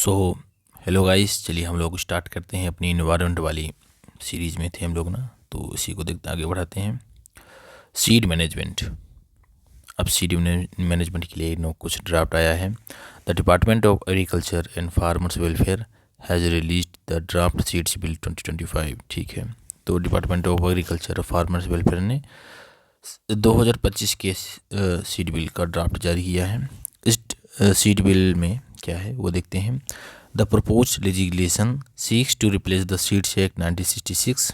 So hello guys, चलिए हम लोग स्टार्ट करते हैं अपनी इन्वायरमेंट वाली सीरीज़ में थे हम लोग ना, तो इसी को देखते आगे बढ़ाते हैं। Seed management. अब सीड मैनेजमेंट के लिए कुछ ड्राफ्ट आया है। The department of agriculture and farmers welfare has release the draft seeds bill 2025। ठीक है, तो डिपार्टमेंट ऑफ एग्रीकल्चर और फार्मर्स वेलफेयर ने 2025 के सीड बिल का ड्राफ्ट जारी किया है। इस सीड बिल में क्या है वो देखते हैं। The propose legislation seeks to replace the seeds act 1966।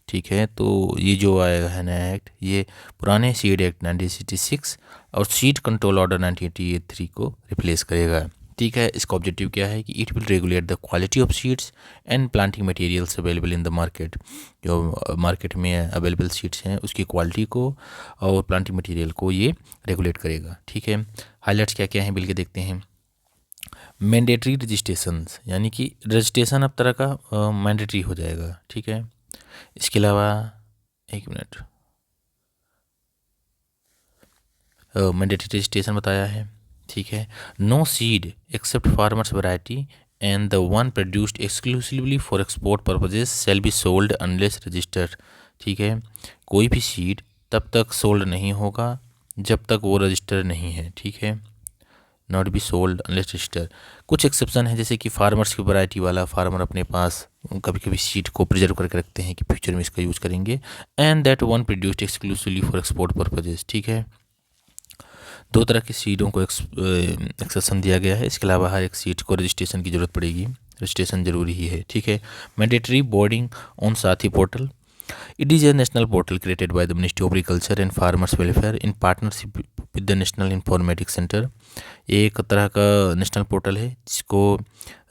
ठीक है, तो ये जो आएगा है नया एक्ट, ये पुराने सीड एक्ट 1966 और सीड कंट्रोल ऑर्डर 1983 को रिप्लेस करेगा। ठीक है, इसका ऑब्जेक्टिव क्या है कि it will regulate the quality of seeds and planting materials available in the market. जो मार्केट में अवेलेबल सीड्स हैं उसकी क्वालिटी को और प्लांटिंग मटेरियल को ये रेगुलेट करेगा। ठीक है, हाईलाइट्स क्या क्या हैं बिल के देखते हैं। मैंडेटरी रजिस्ट्रेशन, यानी कि रजिस्ट्रेशन अब तरह का मैंडेटरी हो जाएगा। ठीक है, इसके अलावा एक मिनट, मैंडेटरी रजिस्ट्रेशन बताया है। ठीक है, no seed except farmers variety and the one produced exclusively for export purposes shall be sold unless registered. ठीक है, कोई भी सीड तब तक सोल्ड नहीं होगा जब तक वो रजिस्टर नहीं है। ठीक है, not be sold unless register. कुछ एक्सेप्शन है, जैसे कि फार्मर्स की वैरायटी वाला फार्मर अपने पास कभी कभी सीड को प्रिजर्व करके रखते हैं कि फ्यूचर में इसका यूज़ करेंगे। And that one produced exclusively for export purposes. ठीक है, दो तरह की सीडों को एक्सेप्शन दिया गया है। इसके अलावा हर एक सीड को रजिस्ट्रेशन की ज़रूरत पड़ेगी, रजिस्ट्रेशन जरूरी ही है। ठीक है, मैंडेटरी बोर्डिंग ऑन साथी portal. It is a national portal created by the Ministry of Agriculture and Farmers Welfare in partnership with the National Informatics Center। एक तरह का नेशनल पोर्टल है जिसको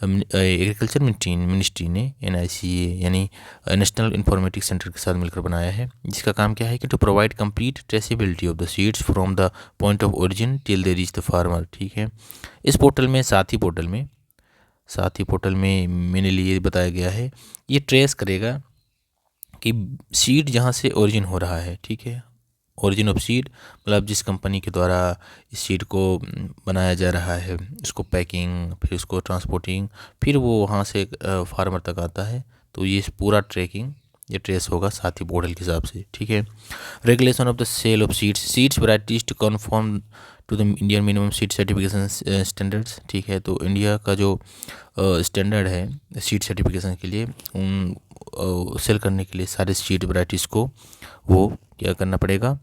एग्रीकल्चर मिनिस्ट्री ने NICA यानी नेशनल इंफॉर्मेटिक्स सेंटर के साथ मिलकर बनाया है, जिसका काम क्या है कि to provide complete traceability of the seeds from the point of origin till they reach the farmer. ठीक है, इस पोर्टल में साथी पोर्टल में मेरे लिए बताया गया है, ये ट्रेस करेगा कि सीड जहाँ से ओरिजिन हो रहा है। ठीक है, ओरिजिन ऑफ सीड मतलब जिस कंपनी के द्वारा इस सीड को बनाया जा रहा है, उसको पैकिंग, फिर उसको ट्रांसपोर्टिंग, फिर वो वहाँ से फार्मर तक आता है, तो ये पूरा ट्रैकिंग ये ट्रेस होगा साथी पोर्टल के हिसाब से। ठीक है, regulation of the sale of seeds varieties to conform to the Indian minimum seed certification standards. ठीक है, तो इंडिया का जो स्टैंडर्ड है सीड सर्टिफिकेशन के लिए, उन सेल करने के लिए सारे सीड वैराइटीज़ को वो क्या करना पड़ेगा,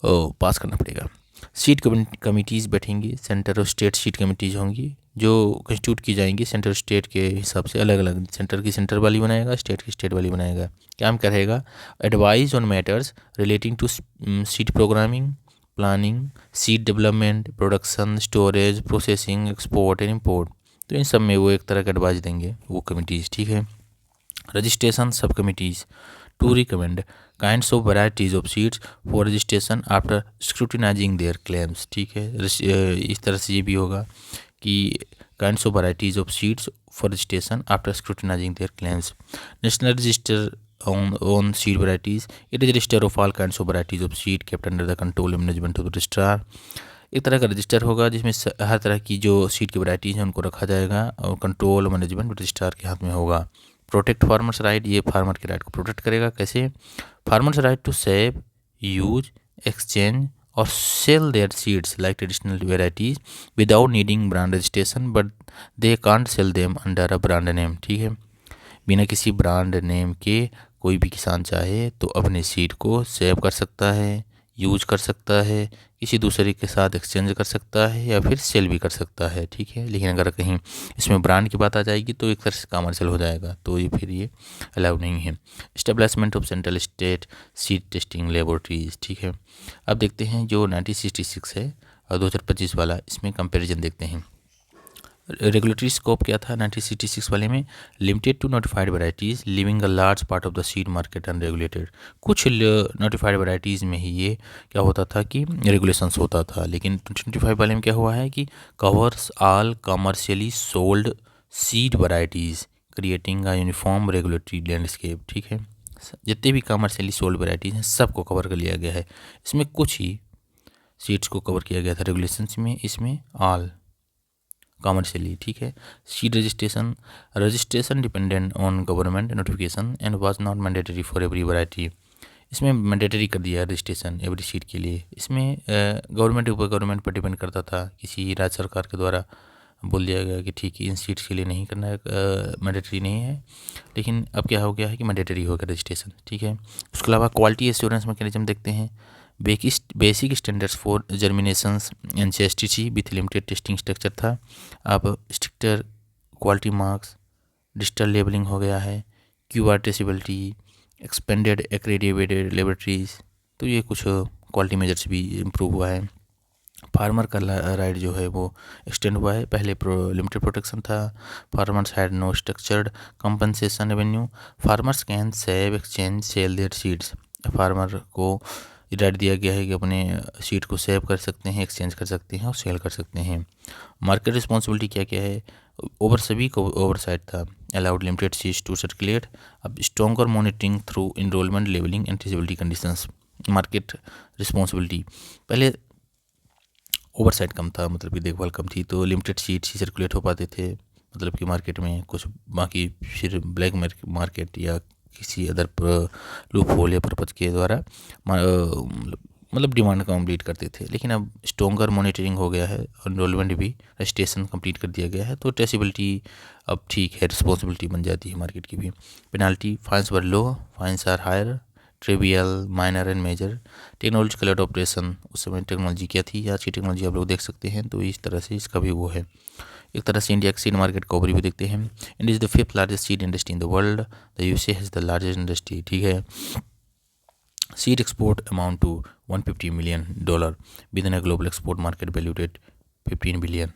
पास करना पड़ेगा। सीड कमिटीज़ बैठेंगी, सेंटर और स्टेट सीड कमिटीज़ होंगी जो कंस्टिट्यूट की जाएंगी सेंटर स्टेट के हिसाब से। अलग अलग सेंटर की सेंटर वाली बनाएगा, स्टेट की स्टेट वाली बनाएगा। काम करेगा advise on matters relating to seed programming, planning, seed development, production, storage, processing, export and import. तो इन सब में वो एक तरह का एडवाइस देंगे वो कमिटीज़। ठीक है, registration sub committees to recommend kinds of varieties of seeds for registration after scrutinising their claims. ठीक है, इस तरह से ये भी होगा कि kinds of varieties of seeds for registration after scrutinising their claims. National register on seed varieties, it is register of all kinds of varieties of seed kept under the control and management of the registrar। एक तरह का register होगा जिसमें हर तरह की जो seed की varieties हैं उनको रखा जाएगा और कंट्रोल मैनेजमेंट रजिस्ट्रार के हाथ में होगा। प्रोटेक्ट फार्मर्स राइट, ये फार्मर के राइट को प्रोटेक्ट करेगा। कैसे? Farmers right to save, use, exchange और sell their seeds like traditional varieties without needing brand registration but they can't sell them under a brand name. ठीक है, बिना किसी ब्रांड नेम के कोई भी किसान चाहे तो अपने सीड को सेव कर सकता है, यूज कर सकता है, किसी दूसरे के साथ एक्सचेंज कर सकता है या फिर सेल भी कर सकता है। ठीक है, लेकिन अगर कहीं इसमें ब्रांड की बात आ जाएगी तो एक तरह से कमर्शियल हो जाएगा, तो ये फिर ये अलाउ नहीं है। Establishment of central state seed testing laboratories. ठीक है, अब देखते हैं जो 1966 है और 2025 वाला, इसमें कंपैरिजन देखते हैं। रेगुलेटरी स्कोप क्या था 1966 वाले में? Limited to notified varieties leaving a large part of the seed market unregulated. कुछ नोटिफाइड वैराइटीज़ में ही ये क्या होता था कि रेगुलेशंस होता था, लेकिन 2025 वाले में क्या हुआ है कि covers all commercially sold seed varieties creating a uniform regulatory landscape. ठीक है, जितने भी कमर्शियली सोल्ड वैराइटीज़ हैं सबको कवर कर लिया गया है। इसमें कुछ ही सीड्स को कवर किया गया था रेगुलेशंस में, इसमें ऑल कॉमर्शियली, ठीक है। Seed registration dependent on government notification and was not mandatory for every variety. इसमें मैंडेटरी कर दिया है रजिस्ट्रेशन एवरी सीड के लिए। इसमें गवर्नमेंट ऊपर गवर्नमेंट पर डिपेंड करता था, किसी राज्य सरकार के द्वारा बोल दिया गया कि ठीक है इन सीट्स के लिए नहीं करना है, मैंडेटरी नहीं है। लेकिन अब क्या हो गया है कि मैंडेटरी हो गया रजिस्ट्रेशन, ठीक है। उसके अलावा क्वालिटी एश्योरेंस मैकेनिज्म देखते हैं। Basic standards for germinations and CSTC with limited testing structure था। अब stricter quality marks, digital labelling हो गया है, QR traceability, expanded accredited laboratories, तो ये कुछ क्वालिटी मेजर्स भी इम्प्रूव हुआ है। फार्मर का राइट जो है वो एक्सटेंड हुआ है। पहले लिमिटेड प्रोटेक्शन था, farmers had no structured compensation revenue, farmers can save exchange sell their seeds. Farmer को राइट दिया गया है कि अपने सीड को सेव कर सकते हैं, एक्सचेंज कर सकते हैं और सेल कर सकते हैं। मार्केट रिस्पॉन्सिबिलिटी क्या क्या है, ओवर सभी को ओवरसाइट था। Allowed limited seeds to circulate. अब stronger monitoring through enrolment levelling and traceability conditions. Market responsibility, पहले ओवरसाइट कम था, मतलब कि देखभाल कम थी, तो लिमिटेड सीड्स ही सर्कुलेट हो पाते थे, मतलब कि मार्केट में कुछ, बाकी फिर ब्लैक मार्केट या किसी अदर लूप होल या पर्पज के द्वारा मतलब डिमांड कंप्लीट करते थे। लेकिन अब स्ट्रॉन्गर मॉनिटरिंग हो गया है, एनरोलमेंट भी रजिस्ट्रेशन कंप्लीट कर दिया गया है, तो ट्रेसिबिलिटी अब ठीक है, रिस्पॉन्सिबिलिटी बन जाती है मार्केट की भी। Penalty, fines were low, fines are higher, trivial, minor and major. Technological operation, उस समय टेक्नोलॉजी क्या थी, आज की टेक्नोलॉजी आप लोग देख सकते हैं, तो इस तरह से इसका भी वो है। एक तरह से इंडिया के सीड मार्केट का ओवरव्यू देखते हैं। India is the 5th largest seed industry in the world, the USA has the largest industry, ठीक है। Seed export amount to $150 million within a global export market valued 15 billion.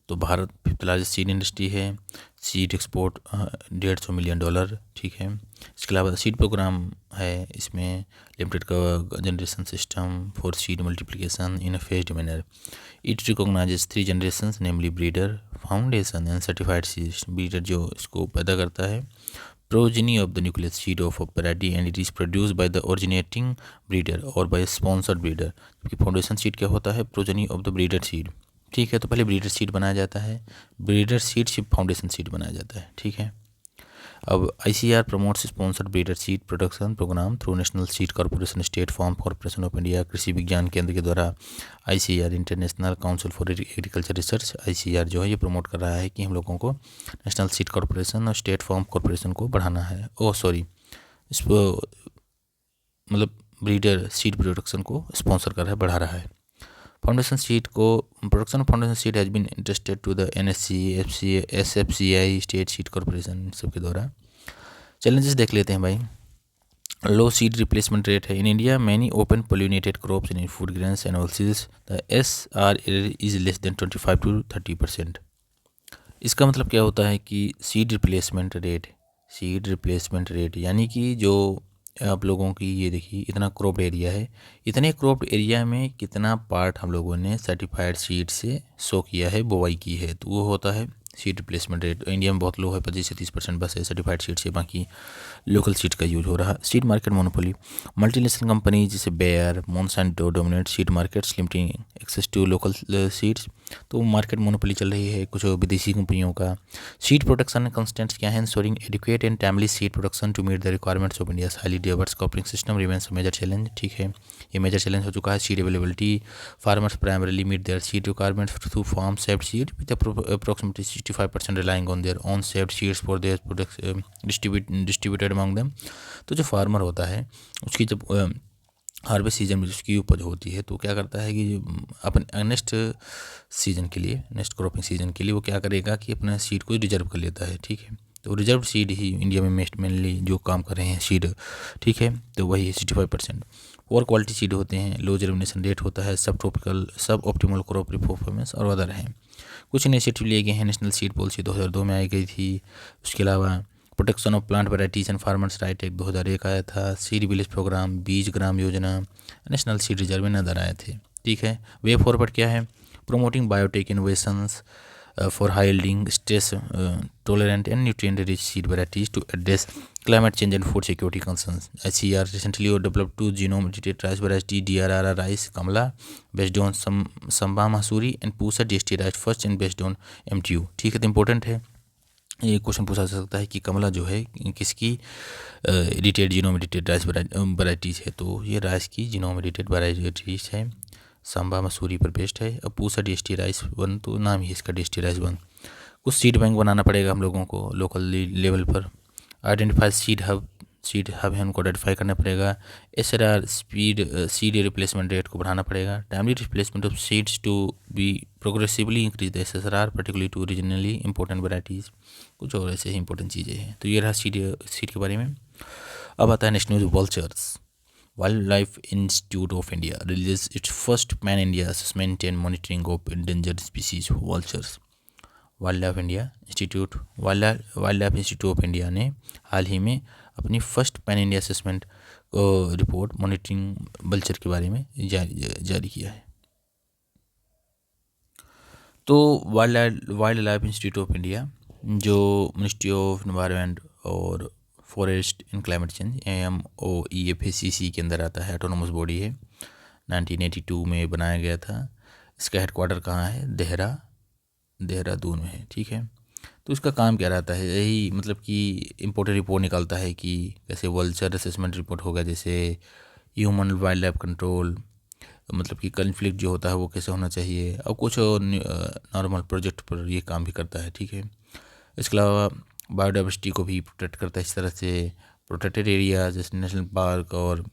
तो Bharat 5th largest seed industry है, seed export $150 million, ठीक है। इसके अलावा seed programme है, इसमें लिमिटेड का generation system for seed multiplication in a phased manner. It recognises 3 generations namely breeder, foundation and certified seed. Breeder जो इसको पैदा करता है, progeny of the nucleus seed of a variety and it is produced by the originating breeder or by a sponsored breeder। जबकि foundation seed क्या होता है, progeny of the breeder seed, ठीक है। तो पहले ब्रीडर सीड बनाया जाता है, ब्रीडर सीड से फाउंडेशन सीड बनाया जाता है, ठीक है। अब ICR promotes sponsored breeder seed production programme through national seed corporation, state farm corporation of India. Krishi Vigyan Kendra के द्वारा ICR international council for agriculture research, ICR जो है ये प्रमोट कर रहा है कि हम लोगों को नेशनल सीड कॉर्पोरेशन और स्टेट फार्म कॉर्पोरेशन को बढ़ाना है। इसको मतलब ब्रीडर सीड प्रोडक्शन को स्पॉन्सर कर रहा है, बढ़ा रहा है। फाउंडेशन सीड को, production of foundation seed has been interested to the NSC, SFCI, state seed corporation सबके द्वारा। चैलेंजेस देख लेते हैं भाई। लो सीड रिप्लेसमेंट रेट है in India, many open pollinated crops in food grains and oilseeds, the SR is less than 25 to 30%। इसका मतलब क्या होता है कि सीड रिप्लेसमेंट रेट यानी कि जो आप लोगों की ये देखिए इतना क्रॉप्ड एरिया है, इतने क्रॉप्ड एरिया में कितना पार्ट हम लोगों ने सर्टिफाइड सीड से सो किया है, बुवाई की है, तो वो होता है सीड रिप्लेसमेंट रेट। इंडिया में बहुत लो है, 25 से 30% बस है सर्टिफाइड सीड से, बाकी लोकल सीड का यूज हो रहा है। Seed market monopoly, multinational company जैसे Bayer, Monsanto dominate seed markets limiting access to local seeds, तो मार्केट मोनोपोली चल रही है कुछ विदेशी कंपनियों का। सीड प्रोडक्शन कंस्टेंट्स क्या है, ensuring adequate and timely seed production to meet the requirements of India highly diverse cropping system remains major challenge, ठीक है। ये मेजर चैलेंज हो चुका है। Seed availability, farmers primarily meet their seed requirements through farm saved seed with approximately 65% relying on their own saved seeds for their products distributed among them. तो जो farmer होता है उसकी जब हार्वेस्ट सीजन में उसकी उपज होती है तो क्या करता है कि अपने नेक्स्ट सीजन के लिए, नेक्स्ट क्रॉपिंग सीजन के लिए वो क्या करेगा कि अपना सीड को रिजर्व कर लेता है, ठीक है। तो रिजर्व सीड ही इंडिया में मेनली जो काम कर रहे हैं सीड, ठीक है, तो वही है 65%। और क्वालिटी सीड होते हैं, लो जर्मिनेशन रेट होता है, सब ट्रॉपिकल, सब ऑप्टिमल क्रॉप परफॉर्मेंस और अदर हैं। कुछ इनिशिएटिव लिए गए हैं, नेशनल सीड पॉलिसी 2002 में आई गई थी। उसके अलावा protection of plant varieties and farmers right act 2001 आया था। सीड विलेज प्रोग्राम, बीज Gram Yojana, national seed reserve में नजर आए थे, ठीक है। वे फॉरवर्ड क्या है, promoting biotech innovations, for high yielding, stress tolerant and nutrient rich seed varieties to address climate change and food security concerns. SCR recently developed two genome edited rice variety DRR rice Kamla based on Samba Masuri and Pusa DST rice first and based on MTU. ठीक है, तो important है, ये question पूछा जा सकता है कि कमला जो है किसकी edited genome edited rice varieties है। तो ये राइस की जीनोम एडिटेड वैराइटीज़ है, सांबा मसूरी पर बेस्ड है। अब पूसा DST राइस वन, तो नाम ही इसका DST राइस वन। कुछ सीड बैंक बनाना पड़ेगा हम लोगों को लोकल लेवल पर। आइडेंटिफाई सीड हब है, उनको आइडेंटिफाई करना पड़ेगा। SRR सीड रिप्लेसमेंट रेट को बढ़ाना पड़ेगा। Timely replacement of seeds to be progressively increase the SSR particularly to regionally important varieties. कुछ और ऐसे ही इंपॉर्टेंट चीज़ें हैं। तो ये रहा सीड के बारे में। अब आता है next news, vultures. Wild life institute of India release it's first pan India assessment and monitoring of endangered species vultures. Wild life institute of India ने हाल ही में अपनी first pan India assessment report monitoring vulture के बारे में जारी किया है। तो wild life institute of India जो मिनिस्ट्री ऑफ एनवायरनमेंट और forest and climate change MOEFACC के अंदर आता है, ऑटोनोमस बॉडी है, 1982 में बनाया गया था। इसका हेडक्वार्टर कहाँ है? देहरादून में है। ठीक है, तो इसका काम क्या रहता है? यही मतलब कि इम्पोर्टेंट रिपोर्ट निकालता है कि कैसे वल्चर असेसमेंट रिपोर्ट होगा, जैसे ह्यूमन वाइल्ड लाइफ कंट्रोल, मतलब कि कन्फ्लिक्ट जो होता है वो कैसे होना चाहिए, और कुछ नॉर्मल प्रोजेक्ट पर ये काम भी करता है। ठीक है, इसके अलावा बायोडाइवर्सिटी को भी प्रोटेक्ट करता है। इस तरह से प्रोटेक्टेड एरिया जैसे नेशनल पार्क और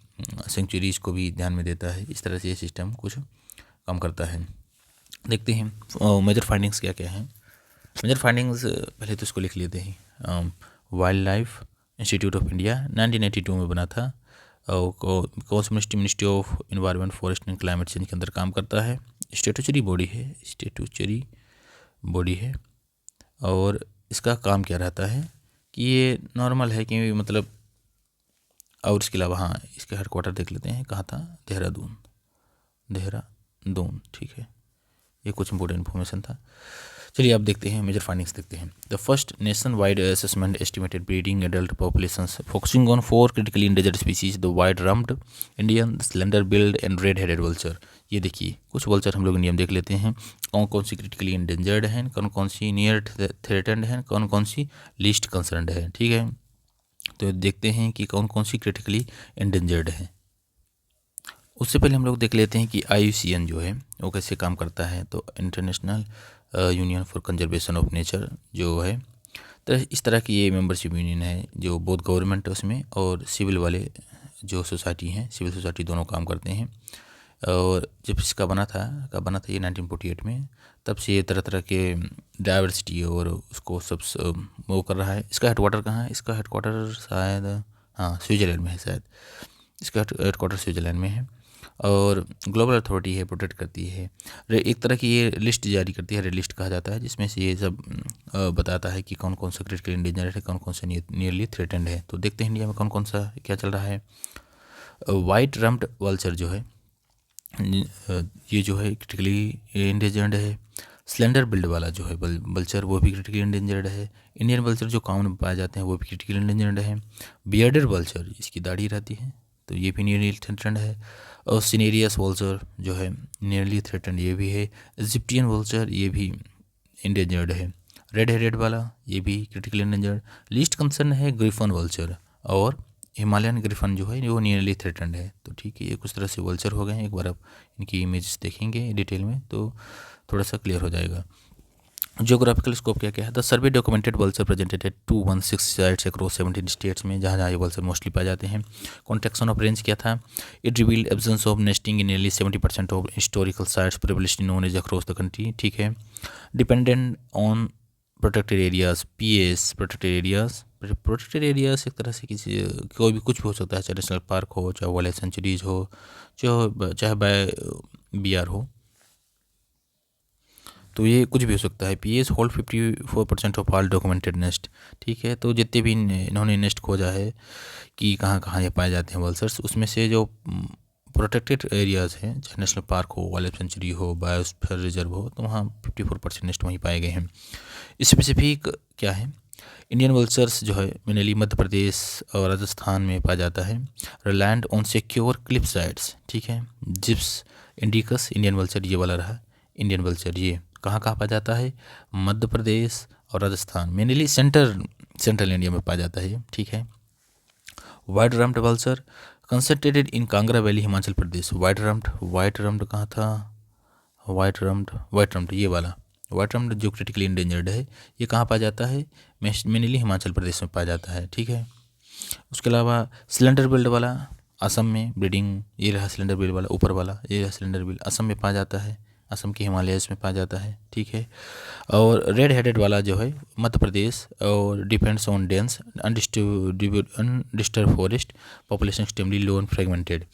सेंचुरीज को भी ध्यान में देता है। इस तरह से ये सिस्टम कुछ काम करता है। देखते हैं मेजर फाइंडिंग्स क्या क्या हैं। मेजर फाइंडिंग्स पहले तो इसको लिख लेते हैं। Wildlife institute of India 1982 में बना था और कौन सी ministry of environment forest and climate change के अंदर काम करता है। स्टेटूचरी बॉडी है और इसका काम क्या रहता है कि ये नॉर्मल है कि मतलब, और इसके अलावा हाँ इसका हेडक्वार्टर देख लेते हैं, कहाँ था? देहरादून। ठीक है, ये कुछ इंपॉर्टेंट इन्फॉर्मेशन था। चलिए आप देखते हैं मेजर फाइंडिंग्स देखते हैं। The first nationwide assessment estimated breeding adult populations focusing on 4 critically endangered species, the white rumped Indian, slender billed and red headed vulture. ये देखिए कुछ वल्चर हम लोग नियम देख लेते हैं, कौन कौन सी क्रिटिकली इंडेंजर्ड हैं, कौन कौन सी नियर थ्रेटेंड हैं, कौन कौन सी लीस्ट कंसर्नड है। ठीक है, तो देखते हैं कि कौन कौन सी क्रिटिकली इंडेंजर्ड है। उससे पहले हम लोग देख लेते हैं कि IUCN जो है वो कैसे काम करता है। तो international union for conservation of nature जो है, तो इस तरह की ये मेंबरशिप यूनियन है जो बहुत गवर्नमेंट है उसमें और सिविल वाले जो सोसाइटी हैं, सिविल सोसाइटी दोनों काम करते हैं। और जब इसका बना था ये 1948 में, तब से ये तरह तरह के डाइवर्सिटी और उसको सब वो कर रहा है। इसका हेडक्वार्टर कहाँ है? इसका हेडक्वार्टर शायद हाँ स्विट्ज़रलैंड में है, शायद इसका हेडक्वार्टर स्विट्ज़रलैंड में है। और ग्लोबल अथॉरिटी है, प्रोटेक्ट करती है। एक तरह की ये लिस्ट जारी करती है, रेड लिस्ट कहा जाता है, जिसमें से ये सब बताता है कि कौन कौन सा क्रिटिकल इंडेंजर्ड है, कौन कौन सा नियरली थ्रेटेंड है। तो देखते हैं इंडिया में कौन कौन सा क्या चल रहा है। वाइट रम्ड वल्चर जो है ये जो है क्रिटिकली इंडेंजर्ड है। स्लेंडर बिल्ड वाला जो है वल्चर वो भी क्रिटिकली इंडेंजर्ड है। इंडियन वल्चर जो कॉमन पाए जाते हैं वो भी क्रिटिकली इंडेंजर्ड है। बियर्डेड वल्चर, इसकी दाढ़ी रहती है, तो ये भी नियरली थ्रेटेंड है। और सिनेरियस वल्चर जो है नियरली थ्रेटेंड, ये भी है। इजिप्टियन वल्चर ये भी इंडेंजर्ड है। रेड हेडेड वाला ये भी क्रिटिकली इंडेंजर्ड। लीस्ट कंसर्न है ग्रिफन वल्चर, और हिमालयन ग्रिफन जो है वो नियरली थ्रेटेंड है। तो ठीक है, ये कुछ तरह से वल्चर हो गए हैं। एक बार आप इनकी इमेजेस देखेंगे डिटेल में तो थोड़ा सा क्लियर हो जाएगा। जियोग्राफिकल स्कोप क्या क्या है? The survey documented vulture presented at 216 sites across 17 states में, जहाँ जहाँ ये वल्चर मोस्टली पाए जाते हैं। कॉन्टेक्शन ऑफ रेंज क्या था? It revealed absence of nesting in nearly 70% of historical sites privileged known as across the country. ठीक है, dependent on protected areas, PAS protected areas एक तरह से किसी कोई भी कुछ भी हो सकता है, चाहे नेशनल पार्क हो, चाहे वाइल्ड सेंचुरीज हो, चाहे BR हो, तो ये कुछ भी हो सकता है। PAS hold 54% of all documented nest. ठीक है, तो जितने भी इन्होंने नेस्ट खोजा है कि कहाँ कहाँ ये पाए जाते हैं वल्चर्स, उसमें से जो प्रोटेक्टेड एरियाज़ हैं, चाहे नेशनल पार्क हो, वाइल्ड लाइफ सेंचुरी हो, बायोस्फीयर रिजर्व हो, तो वहाँ 54% नेस्ट वहीं पाए गए हैं। स्पेसिफिक क्या है, इंडियन वल्चर्स जो है मेनली मध्य प्रदेश और राजस्थान में पाया जाता है। रिलैंड ऑन सिक्योर क्लिफ साइड्स, ठीक है। जिप्स इंडिकस इंडियन वल्चर ये वाला रहा, इंडियन वल्चर ये कहाँ कहाँ पाया जाता है, मध्य प्रदेश और राजस्थान, मेनली सेंट्रल इंडिया में पाया जाता है, ठीक है। White rumped vulture concentrated in Kangra valley Himachal Pradesh. White rumped कहाँ था, वाइट रम्ड ये वाला वाइट रम्ड जो क्रिटिकली इंडेंजर्ड है, ये कहाँ पाया जाता है, मेनली हिमाचल प्रदेश में पाया जाता है, ठीक है। उसके अलावा सिलेंडर बिल्ड वाला असम में ब्रीडिंग, ये रहा सिलेंडर बिल्ड वाला ऊपर वाला, ये रहा सिलेंडर बिल्ड, असम में पाया जाता है, असम के हिमालयस में पाया जाता है, ठीक है। और रेड हेडेड वाला जो है मध्य प्रदेश और depends on dense undisturbed forest, population extremely low and fragmented.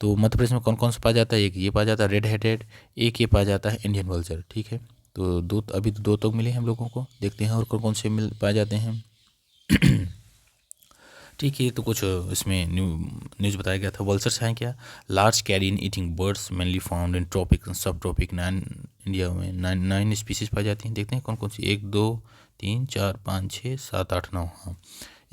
तो मध्य प्रदेश में कौन कौन सा पाया जाता है, एक ये पाया जाता है रेड हेडेड, एक ये पाया जाता है इंडियन वल्चर, ठीक है। तो अभी तो दो मिले हैं हम लोगों को, देखते हैं और कौन कौन से पाए जाते हैं। ठीक है, तो कुछ इसमें न्यूज़ बताया गया था। वल्चर्स हैं क्या, large carrion eating birds mainly found in tropic and sub tropic, India में नाइन स्पीसीज पाई जाती हैं। देखते हैं कौन कौन सी, 1 2 3 4 5 6 7 8 9, हाँ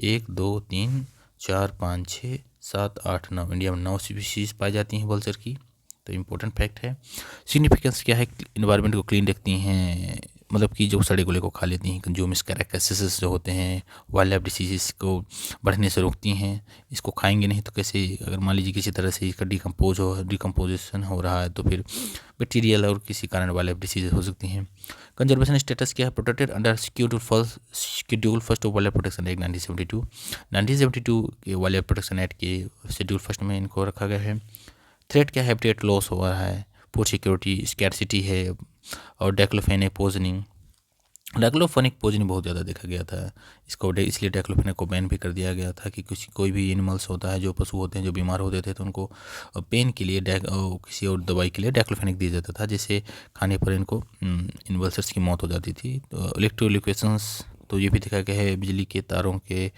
1 2 3 4 5 6 7 8 9, इंडिया में 9 स्पीसीज पाई जाती हैं वल्चर की, तो इम्पोर्टेंट फैक्ट है। सिग्निफिकेंस क्या है, इन्वायरमेंट को क्लीन रखती हैं, मतलब कि जो सड़े गले को खा लेती हैं, जो मिसकैरेक्टरिस्टिक्स जो होते हैं, वाइल्ड लाइफ डिसीज़ को बढ़ने से रोकती हैं। इसको खाएंगे नहीं तो कैसे, अगर मान लीजिए किसी तरह से इसका डिकम्पोजिशन हो रहा है तो फिर बैक्टीरियल और किसी कारण वाइल्ड लाइफ डिसीज़ हो सकती हैं। कंजर्वेशन स्टेटस क्या है, protected under schedule first of wild life protection act 1972 के वाइल्ड लाइफ प्रोटेक्शन एक्ट के शेड्यूल फर्स्ट में इनको रखा गया है। थ्रेट क्या है, हैबिटेट लॉस हो रहा है, फूड सिक्योरिटी स्कैरसिटी है, और डाइक्लोफेनेक पोजनिंग बहुत ज़्यादा देखा गया था इसको, इसलिए डाइक्लोफेनेक को बैन भी कर दिया गया था कि कोई भी एनिमल्स होता है, जो पशु होते हैं जो बीमार होते थे, तो उनको पेन के लिए किसी और दवाई के लिए डाइक्लोफेनेक दिया जाता था, जिससे खाने पर इनको इन वल्चर्स की मौत हो जाती थी। तो इलेक्ट्रोलिक्वेशंस, तो ये भी देखा गया है बिजली के तारों के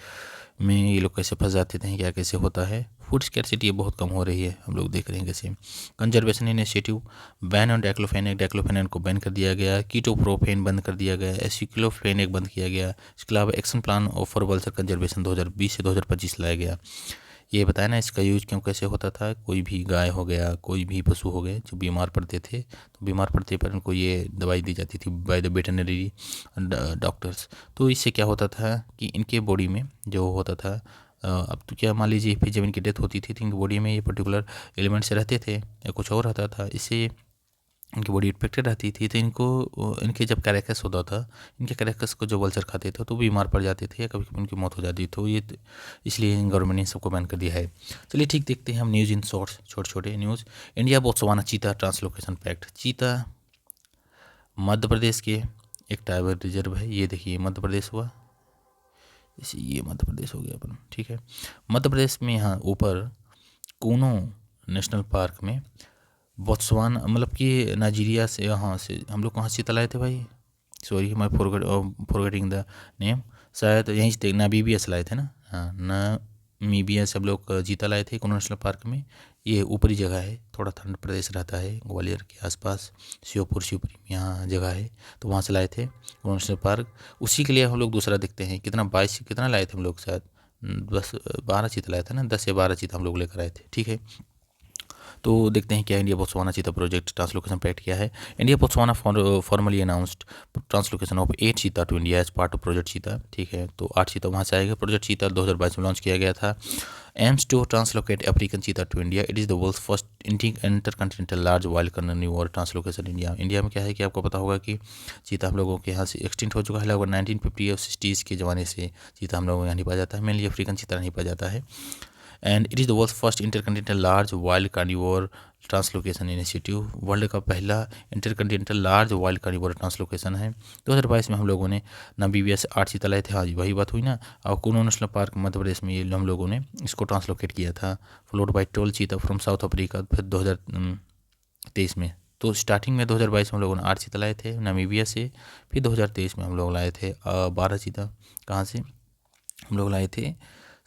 में ये लोग कैसे फंस जाते थे, क्या कैसे होता है। फूड स्कैरसिटी बहुत कम हो रही है, हम लोग देख रहे हैं कैसे। Conservation initiative, ban on diclofenac को बैन कर दिया गया, कीटोप्रोपेन बंद कर दिया गया, एसिक्लोफेनेक बंद किया गया। इसके अलावा action plan for vulture conservation 2020 से 2025 लाया गया। ये बताया ना इसका यूज क्यों कैसे होता था, कोई भी गाय हो गया, कोई भी पशु हो गए जो बीमार पड़ते थे, तो बीमार पड़ते पर उनको ये दवाई दी जाती थी बाय द वेटरनरी डॉक्टर्स। तो इससे क्या होता था कि इनके बॉडी में जो होता था, अब तो क्या मान लीजिए फिर जब इनकी डेथ होती थी तो इनकी बॉडी में ये पर्टिकुलर एलिमेंट्स रहते थे या कुछ और रहता था, इससे इनकी बॉडी इन्फेक्टेड रहती थी, तो इनके जब कैरेकस होता था, इनके कैरेकस को जो वल्चर खाते थे तो बीमार पड़ जाते थे या कभी कभी उनकी मौत हो जाती थी। तो ये इसलिए गवर्नमेंट ने सबको बैन कर दिया है। चलिए ठीक, देखते हैं हम न्यूज़ इन शॉर्ट्स, छोटे छोटे न्यूज़। इंडिया बोत्सवाना चीता ट्रांसलोकेशन पैक्ट। चीता मध्य प्रदेश के एक टाइगर रिजर्व है, ये देखिए मध्य प्रदेश हुआ, इसी ये मध्य प्रदेश हो गया अपन, ठीक है। मध्य प्रदेश में यहाँ ऊपर कूनो नेशनल पार्क में बोत्सवाना, मतलब कि नाइजीरिया से, यहाँ से हम लोग कहाँ चीता लाए थे भाई, sorry my forgetting the name, शायद यहीं से नामीबिया से लाए थे ना, हाँ नामीबिया से हम लोग चीता लाए थे कूनो नेशनल पार्क में। ये ऊपरी जगह है, थोड़ा ठंड प्रदेश रहता है, ग्वालियर के आसपास, शिवपुरी यहाँ जगह है, तो वहाँ से लाए थे कूनो नेशनल पार्क। उसी के लिए हम लोग दूसरा देखते हैं, कितना लाए थे हम लोग, शायद 10-12 चीता लाए थे ना, 10 या 12 चीता हम लोग लेकर आए थे, ठीक है। तो देखते हैं क्या India Botswana cheetah project translocation pact क्या है। India Botswana formally announced translocation of 8 cheetah to India as part of project cheetah, ठीक है। तो 8 चीता वहाँ से आएगा। प्रोजेक्ट चीता 2022 में लॉन्च किया गया था। Aims to translocate African cheetah to India, it is the world's first intercontinental large wild carnivore translocation India में क्या है कि आपको पता होगा कि चीता हम लोगों के यहाँ से एक्सटिंक्ट हो चुका है, लगभग 1950 और 60s के ज़माने से चीता हम लोगों को यहाँ नहीं पाया जाता है, मेनली अफ्रीकन चीता नहीं पाया जाता है। And it is the world first intercontinental large wild carnivore translocation initiative, world का पहला intercontinental large wild carnivore translocation है। 2022 में हम लोगों ने नामीबिया से 8 चीता लाए थे, हाँ जी वही बात हुई ना। और कूनो नेशनल पार्क मध्य प्रदेश में ये हम लोगों ने इसको ट्रांसलोकेट किया था, फॉलोड बाई 12 चीता फ्रॉम साउथ अफ्रीका, फिर 2023 में। तो स्टार्टिंग में 2022 में हम लोगों ने 8 चीता लाए थे नामीबिया से, फिर 2023 में हम लोग लाए थे 12 चीता। कहाँ से हम लोग लाए थे,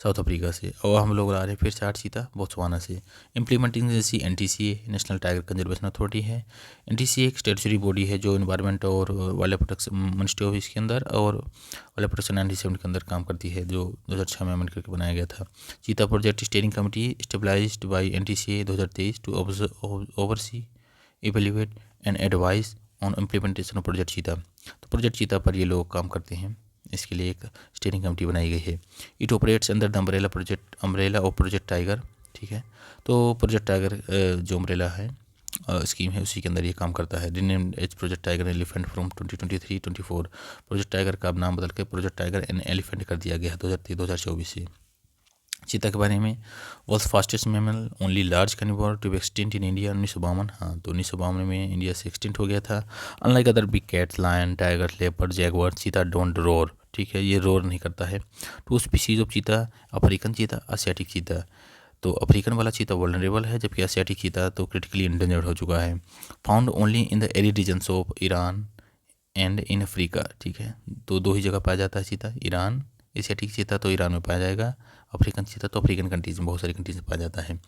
साउथ अफ्रीका से। और हम लोग ला रहे हैं फिर से 8 चीता बोत्सवाना से। Implementing agency NTCA national tiger conservation authority है। NTCA एक स्टेटरी बॉडी है जो इन्वायरमेंट और वाइल्ड प्रोटेक्शन मिनिस्ट्री ऑफ इसके अंदर और वाइल्ड प्रोटेक्शन 97 के अंदर काम करती है, जो 2006 में अमेंड करके बनाया गया था। Cheetah project steering committee stabilised by NTCA 2023 to oversee, evaluate and advise on implementation of project cheetah. तो प्रोजेक्ट चीता पर ये लोग काम करते हैं, इसके लिए एक स्टीयरिंग कमेटी बनाई गई है। It operates under the umbrella of project tiger, ठीक है। तो प्रोजेक्ट टाइगर जो अम्ब्रेला है स्कीम है उसी के अंदर ये काम करता है। Renamed as project tiger and elephant from 2023-24। Project tiger का अब नाम बदल के प्रोजेक्ट टाइगर एंड एलिफेंट कर दिया गया है 2023-2024 से। चीता के बारे में, world fastest mammal, only large carnivore to be extinct in India 1952। हाँ, तो 1952 में इंडिया से एक्सटिंक्ट हो गया था। Unlike other big cats, lion, tiger, leopard, jaguar, cheetah don't roar, ठीक है, ये रोर नहीं करता है। Two species of cheetah, African cheetah, Asiatic cheetah. तो अफ्रीकन वाला चीता वल्नरेबल है, जबकि एशियाटिक चीता तो क्रिटिकली इंडेंजर्ड हो चुका है। Found only in the arid regions of Iran and in Africa, ठीक है। तो 2 ही जगह पाया जाता है चीता, ईरान। एशियाटिक चीता तो ईरान में पाया जाएगा, अफ्रीकन चीता तो अफ्रीकन कंट्रीज में, बहुत सारी कंट्रीज में पाया जाता है।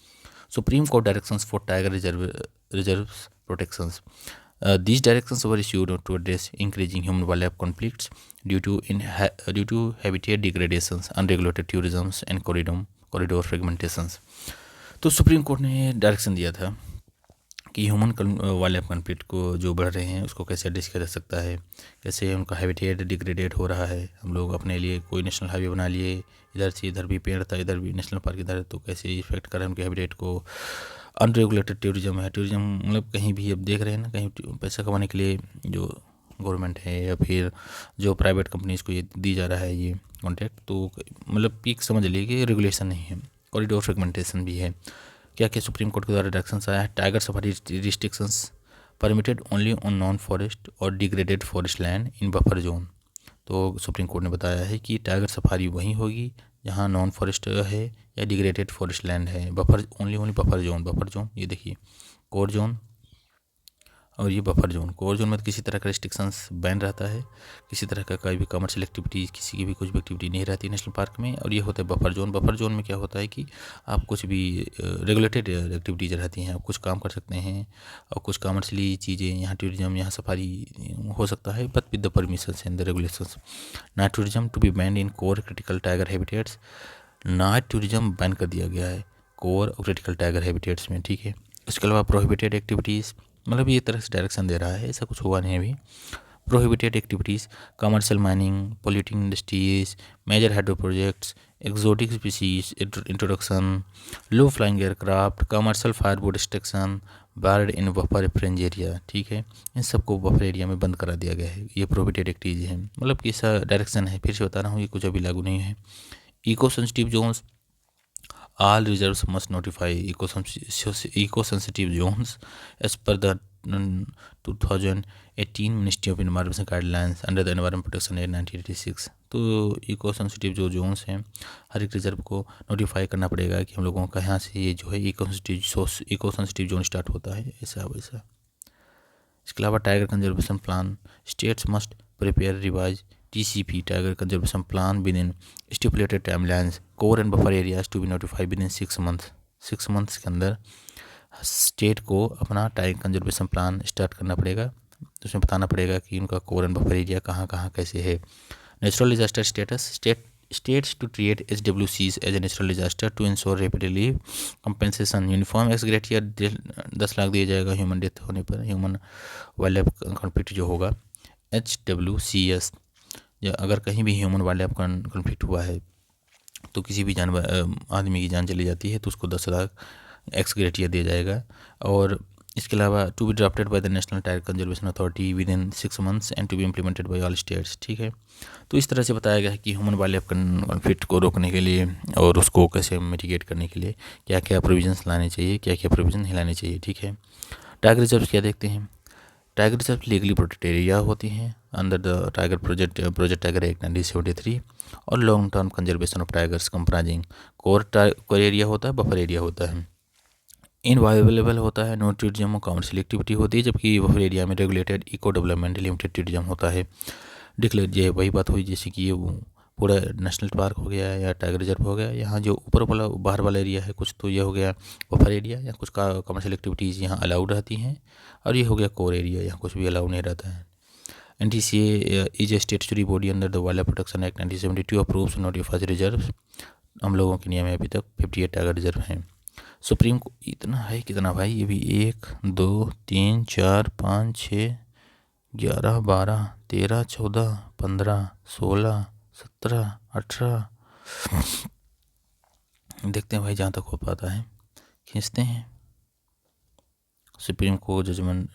Supreme court directions for tiger reserves protections, these directions were issued to address increasing human wildlife conflicts due to habitat degradations, unregulated tourism and corridor fragmentations। तो supreme court ने direction दिया था कि ह्यूमन वाइल्ड कॉन्फ्लिक्ट को जो बढ़ रहे हैं उसको कैसे एड्रेस किया जा सकता है, कैसे उनका हैबिटेट डिग्रेडेट हो रहा है। हम लोग अपने लिए कोई नेशनल हाईवे बना लिए, इधर से इधर भी पेड़ था, इधर भी नेशनल पार्क इधर, तो कैसे इफेक्ट कर रहे हैं उनके हैबिटेट को। अनरेगुलेटेड टूरिज्म है, टूरिज्म मतलब कहीं भी अब देख रहे हैं ना, कहीं पैसा कमाने के लिए जो गवर्नमेंट है या फिर जो प्राइवेट कंपनीज़ को ये दी जा रहा है ये कॉन्ट्रैक्ट, तो मतलब पीक समझ लीजिए कि रेगुलेशन नहीं है। कॉरिडोर फ्रेगमेंटेशन भी है। क्या क्या सुप्रीम कोर्ट के द्वारा डायरेक्शंस आया है, tiger safari restrictions permitted only on non forest और degraded forest land in buffer zone. तो सुप्रीम कोर्ट ने बताया है कि टाइगर सफारी वहीं होगी जहाँ नॉन फॉरेस्ट है या डिग्रेडेड फॉरेस्ट लैंड है। बफर ओनली बफर जोन ये देखिए, कोर जोन और ये बफर जोन। कोर जोन में तो किसी तरह का रिस्ट्रिक्शंस बैन रहता है, किसी तरह का कोई भी कमर्शियल एक्टिविटी, किसी की भी कुछ भी एक्टिविटी नहीं रहती नेशनल पार्क में। और ये होता है बफर जोन। बफर जोन में क्या होता है कि आप कुछ भी रेगुलेटेड एक्टिविटीज़ रहती हैं, आप कुछ काम कर सकते हैं और कुछ कमर्शियली चीज़ें, यहाँ टूरिज्म, यहाँ सफारी हो सकता है, but with the permissions and the regulations. Night tourism to be banned in core critical tiger habitats. Night tourism ban कर दिया गया है कोर और क्रिटिकल टाइगर हैबिटेट्स में, ठीक है। उसके अलावा प्रोहिबिटेड एक्टिविटीज़, मतलब ये तरह से डायरेक्शन दे रहा है, ऐसा कुछ हुआ नहीं अभी। Prohibited activities, commercial mining, polluting industries, major hydro projects, exotic species introduction, low flying aircraft, commercial firewood destruction, bird in buffer fringe area, ठीक है। इन सबको बफर एरिया में बंद करा दिया गया है। ये प्रोहिबिटेड एक्टिविटीज है, मतलब कि ऐसा डायरेक्शन है। फिर से बता रहा हूँ, ये कुछ अभी लागू नहीं है। Eco sensitive zones, all reserves must notify eco-sensitive zones as per the 2018 Ministry of Environment Guidelines under the Environment Protection Act 1986। तो इको सेंसिटिव जो जोन्स हैं हर एक रिजर्व को नोटिफाई करना पड़ेगा कि हम लोगों का यहाँ से ये जो है इको सेंसिटिव जोन स्टार्ट होता है, ऐसा वैसा। इसके अलावा tiger conservation plan, states must prepare revise TCP tiger conservation plan within stipulated timelines, core and buffer areas to be notified within 6 months. 6 months के अंदर स्टेट को अपना टाइगर कंजर्वेशन प्लान स्टार्ट करना पड़ेगा। तो उसमें बताना पड़ेगा कि उनका कोर एंड बफर एरिया कहाँ कहाँ कैसे है। Natural disaster status, states to treat SWCs as a natural disaster to ensure rapid relief compensation, uniform ex gratia 10 lakh दिया जाएगा ह्यूमन डेथ होने पर, ह्यूमन वाइल्ड लाइफ कॉन्फ्लिक्ट जो होगा HWCS। या अगर कहीं भी ह्यूमन वाइल्ड लाइफ कॉन्फ्लिक्ट हुआ है तो किसी भी जानवर आदमी की जान चली जाती है तो उसको 10 लाख एक्स ग्रेटियर दिया जाएगा। और इसके अलावा to be drafted by the national tiger conservation authority within 6 months and to be implemented by all states, ठीक है। तो इस तरह से बताया गया है कि ह्यूमन वाइल्ड लाइफ कॉन्फ्लिक्ट को रोकने के लिए और उसको कैसे मिटिगेट करने के लिए क्या क्या प्रोविजंस लाने चाहिए, क्या क्या प्रोविजन नहीं लाने चाहिए, ठीक है। टाइगर रिजर्व क्या देखते हैं, tiger reserve legally protected area होती हैं under the tiger project tiger act 1973। और long term conservation of tigers comprising core area होता है, बफर एरिया होता है, इनवाइलेबल होता है, नो टूरिज्म और कमर्शियल एक्टिविटी होती है, जबकि बफर एरिया में regulated eco development limited tourism होता है। डिक्लेयर ये वही बात हुई जैसे कि ये पूरा नेशनल पार्क हो गया या टाइगर रिजर्व हो गया, यहाँ जो ऊपर वाला बाहर वाला एरिया है कुछ, तो ये हो गया बफर एरिया, या कुछ का कमर्शियल एक्टिविटीज़ यहाँ अलाउड रहती हैं, और ये हो गया कोर एरिया, यहाँ कुछ भी अलाउड नहीं रहता है। NTCA is a स्टेटरी body under the wild life protection act 1972 approves notifies reserve. हम लोगों के नियम है अभी तक 58 टाइगर रिजर्व हैं। सुप्रीम को इतना है कितना भाई, ये भी 1 2 3 4 5 6 11 12 13 14 15 16 17 18 देखते हैं भाई जहाँ तक हो पाता है, खींचते हैं। सुप्रीम कोर्ट जजमेंट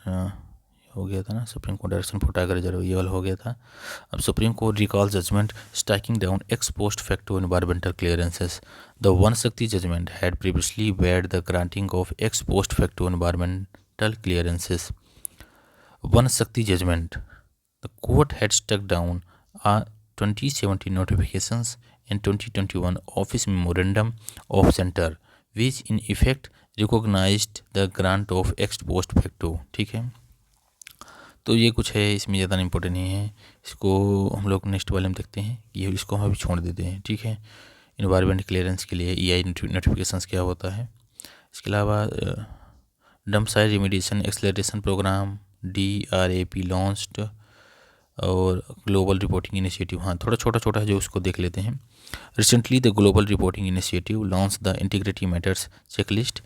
हो गया था ना, supreme court direction for tiger reserve ये वाला हो गया था। अब supreme court recall judgment striking down ex post facto environmental clearances. The Vanashakti judgment had previously barred the granting of ex post facto environmental clearances. Vanashakti judgment, the court had struck down 2017 notifications and 2021 office memorandum of center which in effect recognized the grant of ex post facto। ठीक है, तो ये कुछ है, इसमें ज़्यादा important नहीं है, इसको हम लोग नेक्स्ट वाले में देखते हैं, ये इसको हम अभी छोड़ देते हैं। ठीक है, इन्वायरमेंट क्लियरेंस के लिए EI नोटिफिकेशंस क्या होता है। इसके अलावा dump site remediation acceleration programme DRAP launched, और ग्लोबल रिपोर्टिंग इनिशिएटिव, हाँ थोड़ा छोटा है जो उसको देख लेते हैं। Recently the global reporting initiative launch the integrity matters checklist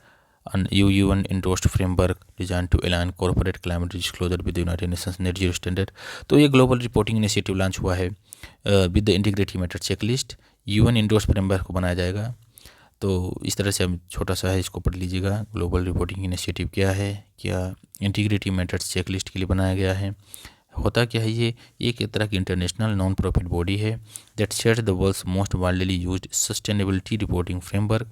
and UN endorsed framework designed to align corporate climate disclosure with the United Nations net zero standard। तो ये ग्लोबल रिपोर्टिंग इनिशिएटिव लॉन्च हुआ है with the integrity matter checklist, UN endorse framework को बनाया जाएगा। तो इस तरह से हम छोटा सा है, इसको पढ़ लीजिएगा। ग्लोबल रिपोर्टिंग इनिशिएटिव क्या है, क्या इंटीग्रिटी मैटर्स चेकलिस्ट के लिए बनाया गया है, होता क्या है, ये एक तरह की इंटरनेशनल नॉन प्रॉफिट बॉडी है that sets the world's most widely used sustainability reporting framework.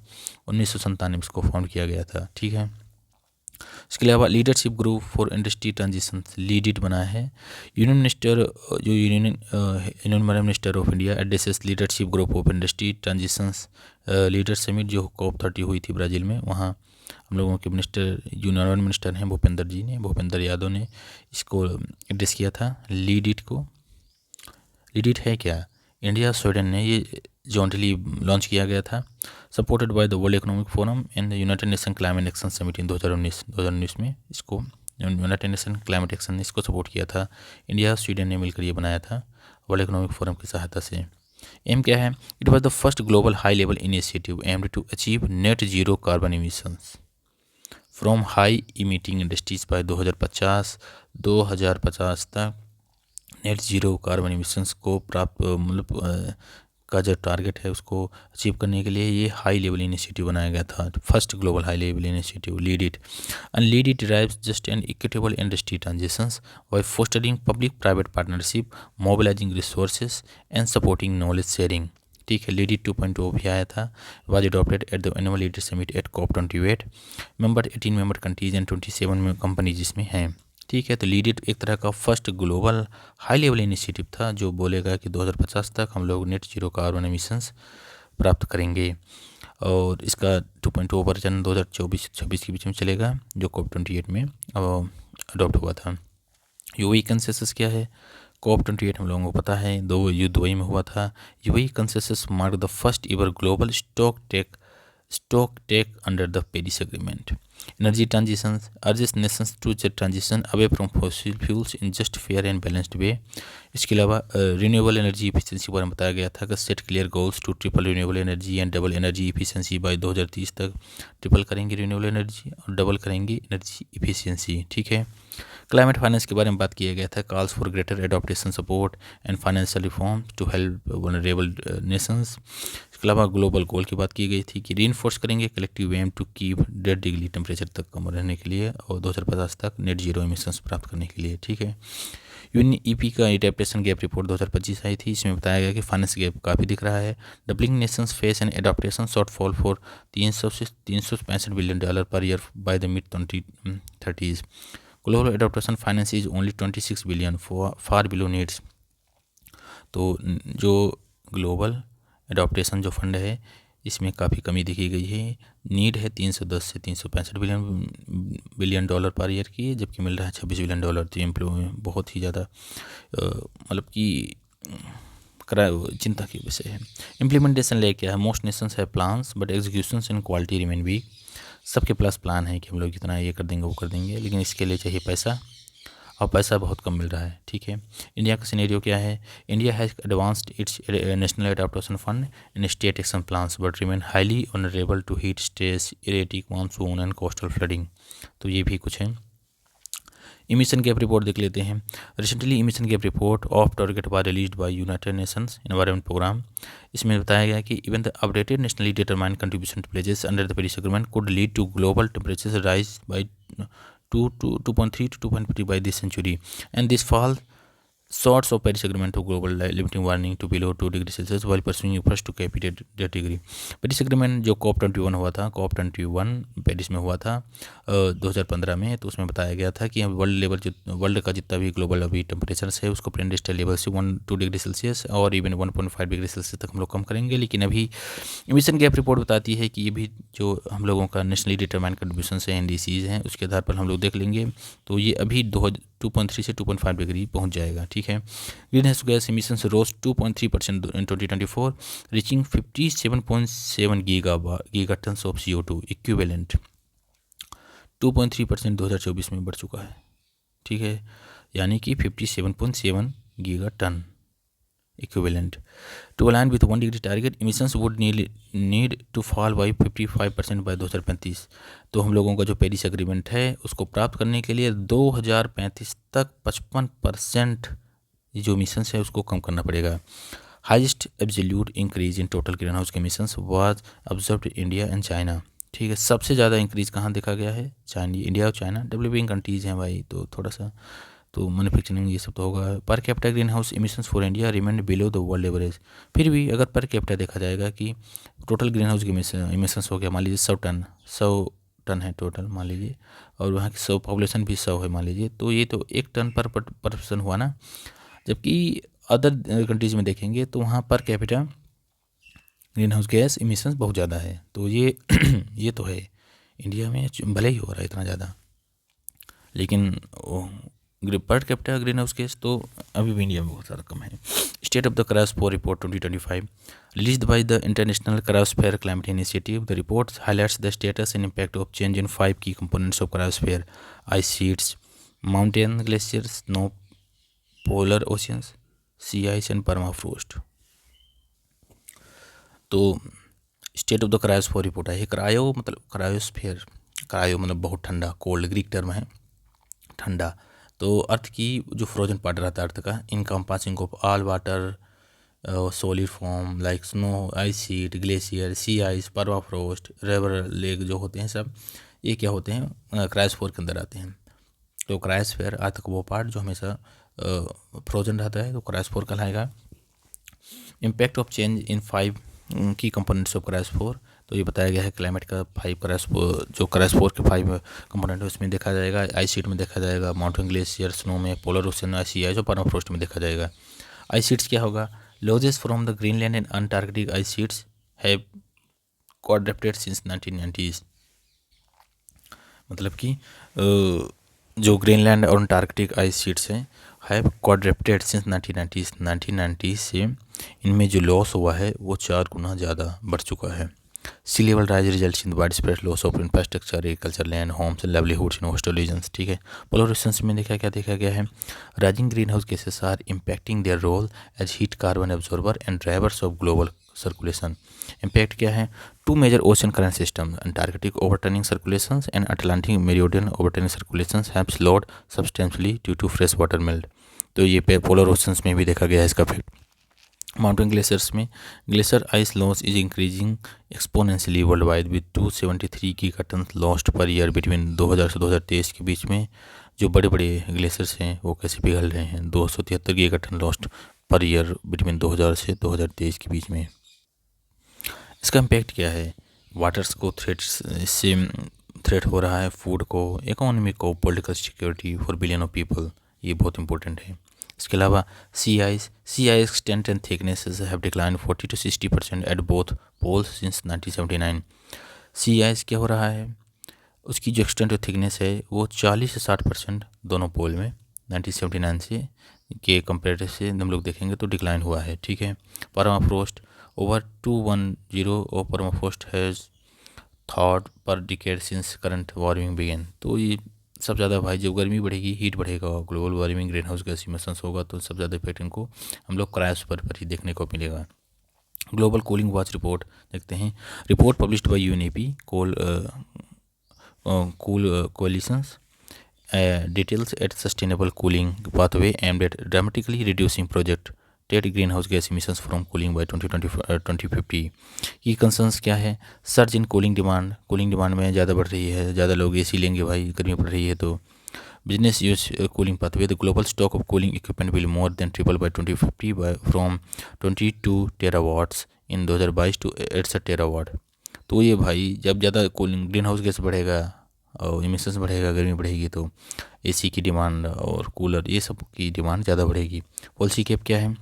1997 में इसको फाउंड किया गया था। ठीक है, इसके अलावा leadership group for industry transition LeadIT बना है। यूनियन मिनिस्टर जो union minister of India addresses leadership group of industry transitions leader summit जो COP30 हुई थी ब्राज़ील में, वहाँ हम लोगों के मिनिस्टर यूनियन मिनिस्टर हैं भूपेंद्र यादव ने इसको एड्रेस किया था लीडिट को। लीडिट है क्या, इंडिया स्वीडन ने ये जॉइंटली लॉन्च किया गया था, supported by the world economic forum and the United nation climate action summit in 2019 में इसको यूनाइटेड नेशन क्लाइमेट एक्शन ने इसको सपोर्ट किया था। इंडिया स्वीडन ने मिलकर ये बनाया था वर्ल्ड इकोनॉमिक फोरम की सहायता से। एम क्या है, it was the first global high level initiative aimed to achieve net zero carbon emissions from high emitting industries by 2050 तक नेट जीरो कार्बन इमिशंस को प्राप्त का जो टारगेट है उसको अचीव करने के लिए ये हाई लेवल इनिशिएटिव बनाया गया था, first global high level initiative lead it. And lead it drives just and equitable industry transitions by fostering public private partnership, mobilising resources and supporting knowledge sharing. ठीक है, lead it 2.0 भी आया था, was adopted at the annual leader summit at COP28। Member 18 member countries and 27 में companies इसमें हैं। ठीक है, तो लीड इट एक तरह का first global high level initiative था जो बोलेगा कि 2050 तक हम लोग नेट जीरो कार्बन एमिशंस प्राप्त करेंगे, और इसका 2.0 वर्जन 2024-26 के बीच में चलेगा जो COP28 में अडॉप्ट हुआ था। यूएई कंसेंसस क्या है, COP28 हम लोगों को पता है दुबई में हुआ था। UAE consensus mark the first ever global stock take under the Paris agreement. Energy transition urges nations to transition away from fossil fuels in just fair and balanced way. इसके अलावा रिन्यूएबल एनर्जी इफिशिएंसी के बारे में बताया गया था कि set clear goals to triple renewable energy and double energy efficiency by 2030 तक। ट्रिपल करेंगे रिन्यूएबल एनर्जी और डबल करेंगे एनर्जी इफिशिएंसी। ठीक है, क्लाइमेट फाइनेंस के बारे में बात किया गया था, calls for greater adaptation support and financial reform to help vulnerable nations. इसके अलावा ग्लोबल गोल की बात की गई थी कि रीइंफोर्स करेंगे collective aim to keep 1.5 degree temperature तक कम रहने के लिए और 2050 तक नेट जीरो एमिशंस प्राप्त करने के लिए। ठीक है, UNEP का एडेप्टेशन गैप रिपोर्ट 2025 आई थी, इसमें बताया गया कि फाइनेंस गैप काफ़ी दिख रहा है। Doubling Nations face N adaptation shortfall for 300 से $365 billion per year by the mid 2030s। Global adaptation finance is only 26 billion far below needs. तो जो ग्लोबल एडॉप्टेशन जो फंड है इसमें काफ़ी कमी देखी गई है। नीड है 310 से 365 बिलियन डॉलर पर ईयर की, जबकि मिल रहा है $26 बिलियन। तो एम्प्लॉय बहुत ही ज़्यादा मतलब कि चिंता की विषय है। इम्प्लीमेंटेशन ले क्या है, मोस्ट नेशंस है plans but execution in quality remain weak. सबके प्लस प्लान है कि हम लोग इतना ये कर देंगे वो कर देंगे, लेकिन इसके लिए चाहिए पैसा, और पैसा बहुत कम मिल रहा है। ठीक है, इंडिया का सिनेरियो क्या है, India has advanced its national adaptation fund in state action plans but remain highly honourable to heat stress, erratic monsoon and coastal flooding. तो ये भी कुछ है। इमिशन गैप रिपोर्ट देख लेते हैं। Recently emission gap report of target was released by United Nations Environment Programme. इसमें बताया गया कि even the updated nationally determined contribution to pledges under the Paris agreement could lead to global temperature rise by 2.3 to 2.50 by this century, and this fall shorts of Paris Agreement to global limiting warming to below 2 degree Celsius while pursuing efforts to cap it at that degree। Paris agreement जो COP21 हुआ था, COP21 Paris में हुआ था 2015 में, तो उसमें बताया गया था कि वर्ल्ड का जितना भी ग्लोबल अभी टेम्परेचर है उसको प्री इंडस्ट्रियल लेवल से 1-2 डिग्री सेल्सियस और इवन 1.5 डिग्री सेल्सियस तक हम लोग कम करेंगे। लेकिन अभी इमिशन गैप रिपोर्ट बताती है कि ये भी जो हम लोगों का नेशनली डिटरमाइंड कंट्रीब्यूशन है, NDCs हैं, उसके आधार पर हम लोग देख लेंगे तो ये अभी 2.3 से 2.5 डिग्री पहुंच जाएगा। ठीक है, greenhouse gas emissions rose 2.3% in 2024 reaching 57.7 gigatons of CO2 equivalent. 2.3% 2024 में बढ़ चुका है। ठीक है, यानी कि 57.7 gigaton equivalent। To align with 1 degree target, emissions would need to fall by 55% by 2035। तो हम लोगों का जो पेरिस एग्रीमेंट है उसको प्राप्त करने के लिए 2035 तक 55% जो emissions है उसको कम करना पड़ेगा। Highest absolute increase in total green house emissions was observed India and China. ठीक है, सबसे ज़्यादा इंक्रीज कहाँ देखा गया है, इंडिया और चाइना डेवलपिंग कंट्रीज़ हैं भाई, तो थोड़ा सा तो मैन्युफैक्चरिंग ये सब तो होगा। Per capita green house emissions for India remained below the world average. फिर भी अगर पर कैपिटा देखा जाएगा कि टोटल ग्रीन हाउस की इमिशंस हो गया, मान लीजिए 100 टन है टोटल मान लीजिए, और वहाँ की 100 पॉपुलेशन भी 100 है मान लीजिए, तो ये तो 1 टन पर पर्सन हुआ ना। जबकि अदर कंट्रीज़ में देखेंगे तो वहाँ per capita green house gas emissions बहुत ज़्यादा है। तो ये ये तो है, इंडिया में भले ही हो रहा है इतना ज़्यादा, लेकिन per capita green house gas तो अभी भी इंडिया में बहुत ज़्यादा कम है। State of the cryosphere report 2025 released by the international cryosphere climate initiative. The report highlights the status and impact of change in 5 key components of cryosphere: ice sheets, mountain glaciers, snow, polar oceans, sea ice and permafrost. तो state of the cryosphere report है। Cryo मतलब cryosphere, cryo मतलब बहुत ठंडा, cold Greek term है ठंडा। तो अर्थ की जो फ्रोजन पार्ट रहता है अर्थ का, encompassing of all water solid form like snow, ice sheet, glacier, sea ice, permafrost, river lake जो होते हैं सब ये क्या होते हैं, क्रायोस्फीयर के अंदर आते हैं। तो क्रायोस्फीयर अर्थ का वो पार्ट जो हमेशा फ्रोजन रहता है तो क्रायोस्फीयर कहलाएगा। Impact of change in 5 key components of cryosphere, तो ये बताया गया है क्लाइमेट का 5 क्रायोस्फीयर के 5 कंपोनेंट है उसमें देखा जाएगा। आइस शीट में देखा जाएगा, माउंटेन ग्लेशियर, स्नो में, पोलर ओशन, सी आइस और परमाफ्रोस्ट में देखा जाएगा। आइस शीट्स क्या होगा, losses from the Greenland and Antarctic ice sheets have quadrupled since 1990s। मतलब कि जो ग्रीनलैंड और अंटार्कटिक आइस शीट्स हैं हैव क्वाड्रेप्टेड सिंस 1990 से इनमें जो लॉस हुआ है वो 4 गुना ज़्यादा बढ़ चुका है। Sea level rise results in wide spread loss of infrastructure, agriculture land, homes and livelihoods in coastal regions. ठीक है, पोलर ओशंस में देखा गया है rising greenhouse gases are impacting their role as heat carbon absorber and drivers of global circulation. Impact क्या है, 2 major ocean current system, Antarctic overturning circulations and Atlantic meridian overturning circulations have slowed substantially due to fresh water melt. तो ये polar oceans में भी देखा गया है इसका इफेक्ट। माउंटेन ग्लेशियर्स में glacier ice loss is increasing exponentially world wide with 273 gigaton lost per year between 2000 से 2023 के बीच में। जो बड़े बड़े ग्लेशियर्स हैं वो कैसे पिघल रहे हैं, 273 gigaton lost per year between 2000 से 2023 के बीच में। इसका इम्पैक्ट क्या है, वाटर्स को थ्रेट हो रहा है, फूड को, इकोनॉमी को, political security for billion of people, ये बहुत इंपॉर्टेंट है। इसके अलावा sea ice extent and thicknesses have decline 40 to 60% at both poles since 1979। Sea ice क्या हो रहा है, उसकी जो एक्सटेंट और थिकनेस है वो 40 से 60% दोनों पोल में 1979 से के कंपेरेटिव से हम लोग देखेंगे तो डिक्लाइन हुआ है, ठीक है। परमाफ्रोस्ट ओवर 210 और permafrost has thawed per decade since current warming began. तो ये सबसे ज़्यादा भाई जब गर्मी बढ़ेगी, हीट बढ़ेगा, global warming, green house gas emissions होगा, तो सबसे ज़्यादा इफेक्ट इनको हम लोग क्रायोस्फीयर पर ही देखने को मिलेगा। ग्लोबल कूलिंग वॉच रिपोर्ट देखते हैं। Report published by UNEP cool coalitions details at sustainable cooling pathway aimed at dramatically reducing projected greenhouse gas emissions from cooling by 2050। की कंसर्न्स क्या है? सर्ज इन कूलिंग डिमांड में ज़्यादा बढ़ रही है, ज़्यादा लोग एसी लेंगे भाई, गर्मी बढ़ रही है। तो business use cooling pathway, the global stock of cooling equipment will more than triple by 2050 from 22 terawatts in 2022 to 68 terawatt. तो ये भाई जब ज़्यादा कूलिंग ग्रीन हाउस गैस बढ़ेगा और इमिशंस बढ़ेगा, गर्मी बढ़ेगी, तो एसी की डिमांड और कूलर ये सब की डिमांड ज़्यादा बढ़ेगी। पॉलिसी कैप क्या है?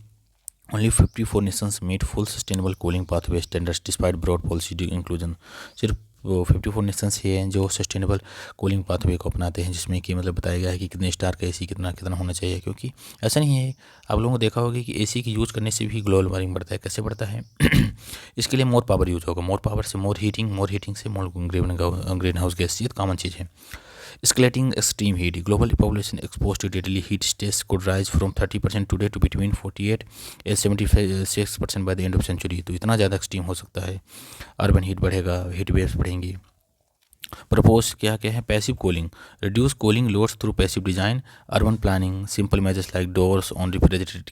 Only 54 nations meet full sustainable cooling pathway standards despite broad policy inclusion. सिर्फ 54 नेशंस ही हैं जो सस्टेनेबल कूलिंग पाथवे को अपनाते हैं, जिसमें कि मतलब बताया गया है कि कितने स्टार का एसी कितना कितना होना चाहिए। क्योंकि ऐसा नहीं है, आप लोगों को देखा होगा कि एसी की यूज़ करने से भी ग्लोबल वार्मिंग बढ़ता है। कैसे बढ़ता है? इसके लिए मोर पावर यूज होगा, मोर पावर से मोर हीटिंग से मोर ग्रीन हाउस गैस, ये कॉमन चीज़ है। Escalating extreme heat, global population exposed to deadly heat stress could rise from 30% today to between 48 and 76% by the end of century। तो इतना ज़्यादा extreme हो सकता है। अर्बन हीट बढ़ेगा, हीट वेव्स बढ़ेंगी। प्रपोज क्या क्या है? Passive cooling, reduce cooling loads through passive design, urban planning, simple measures like doors on refrigerated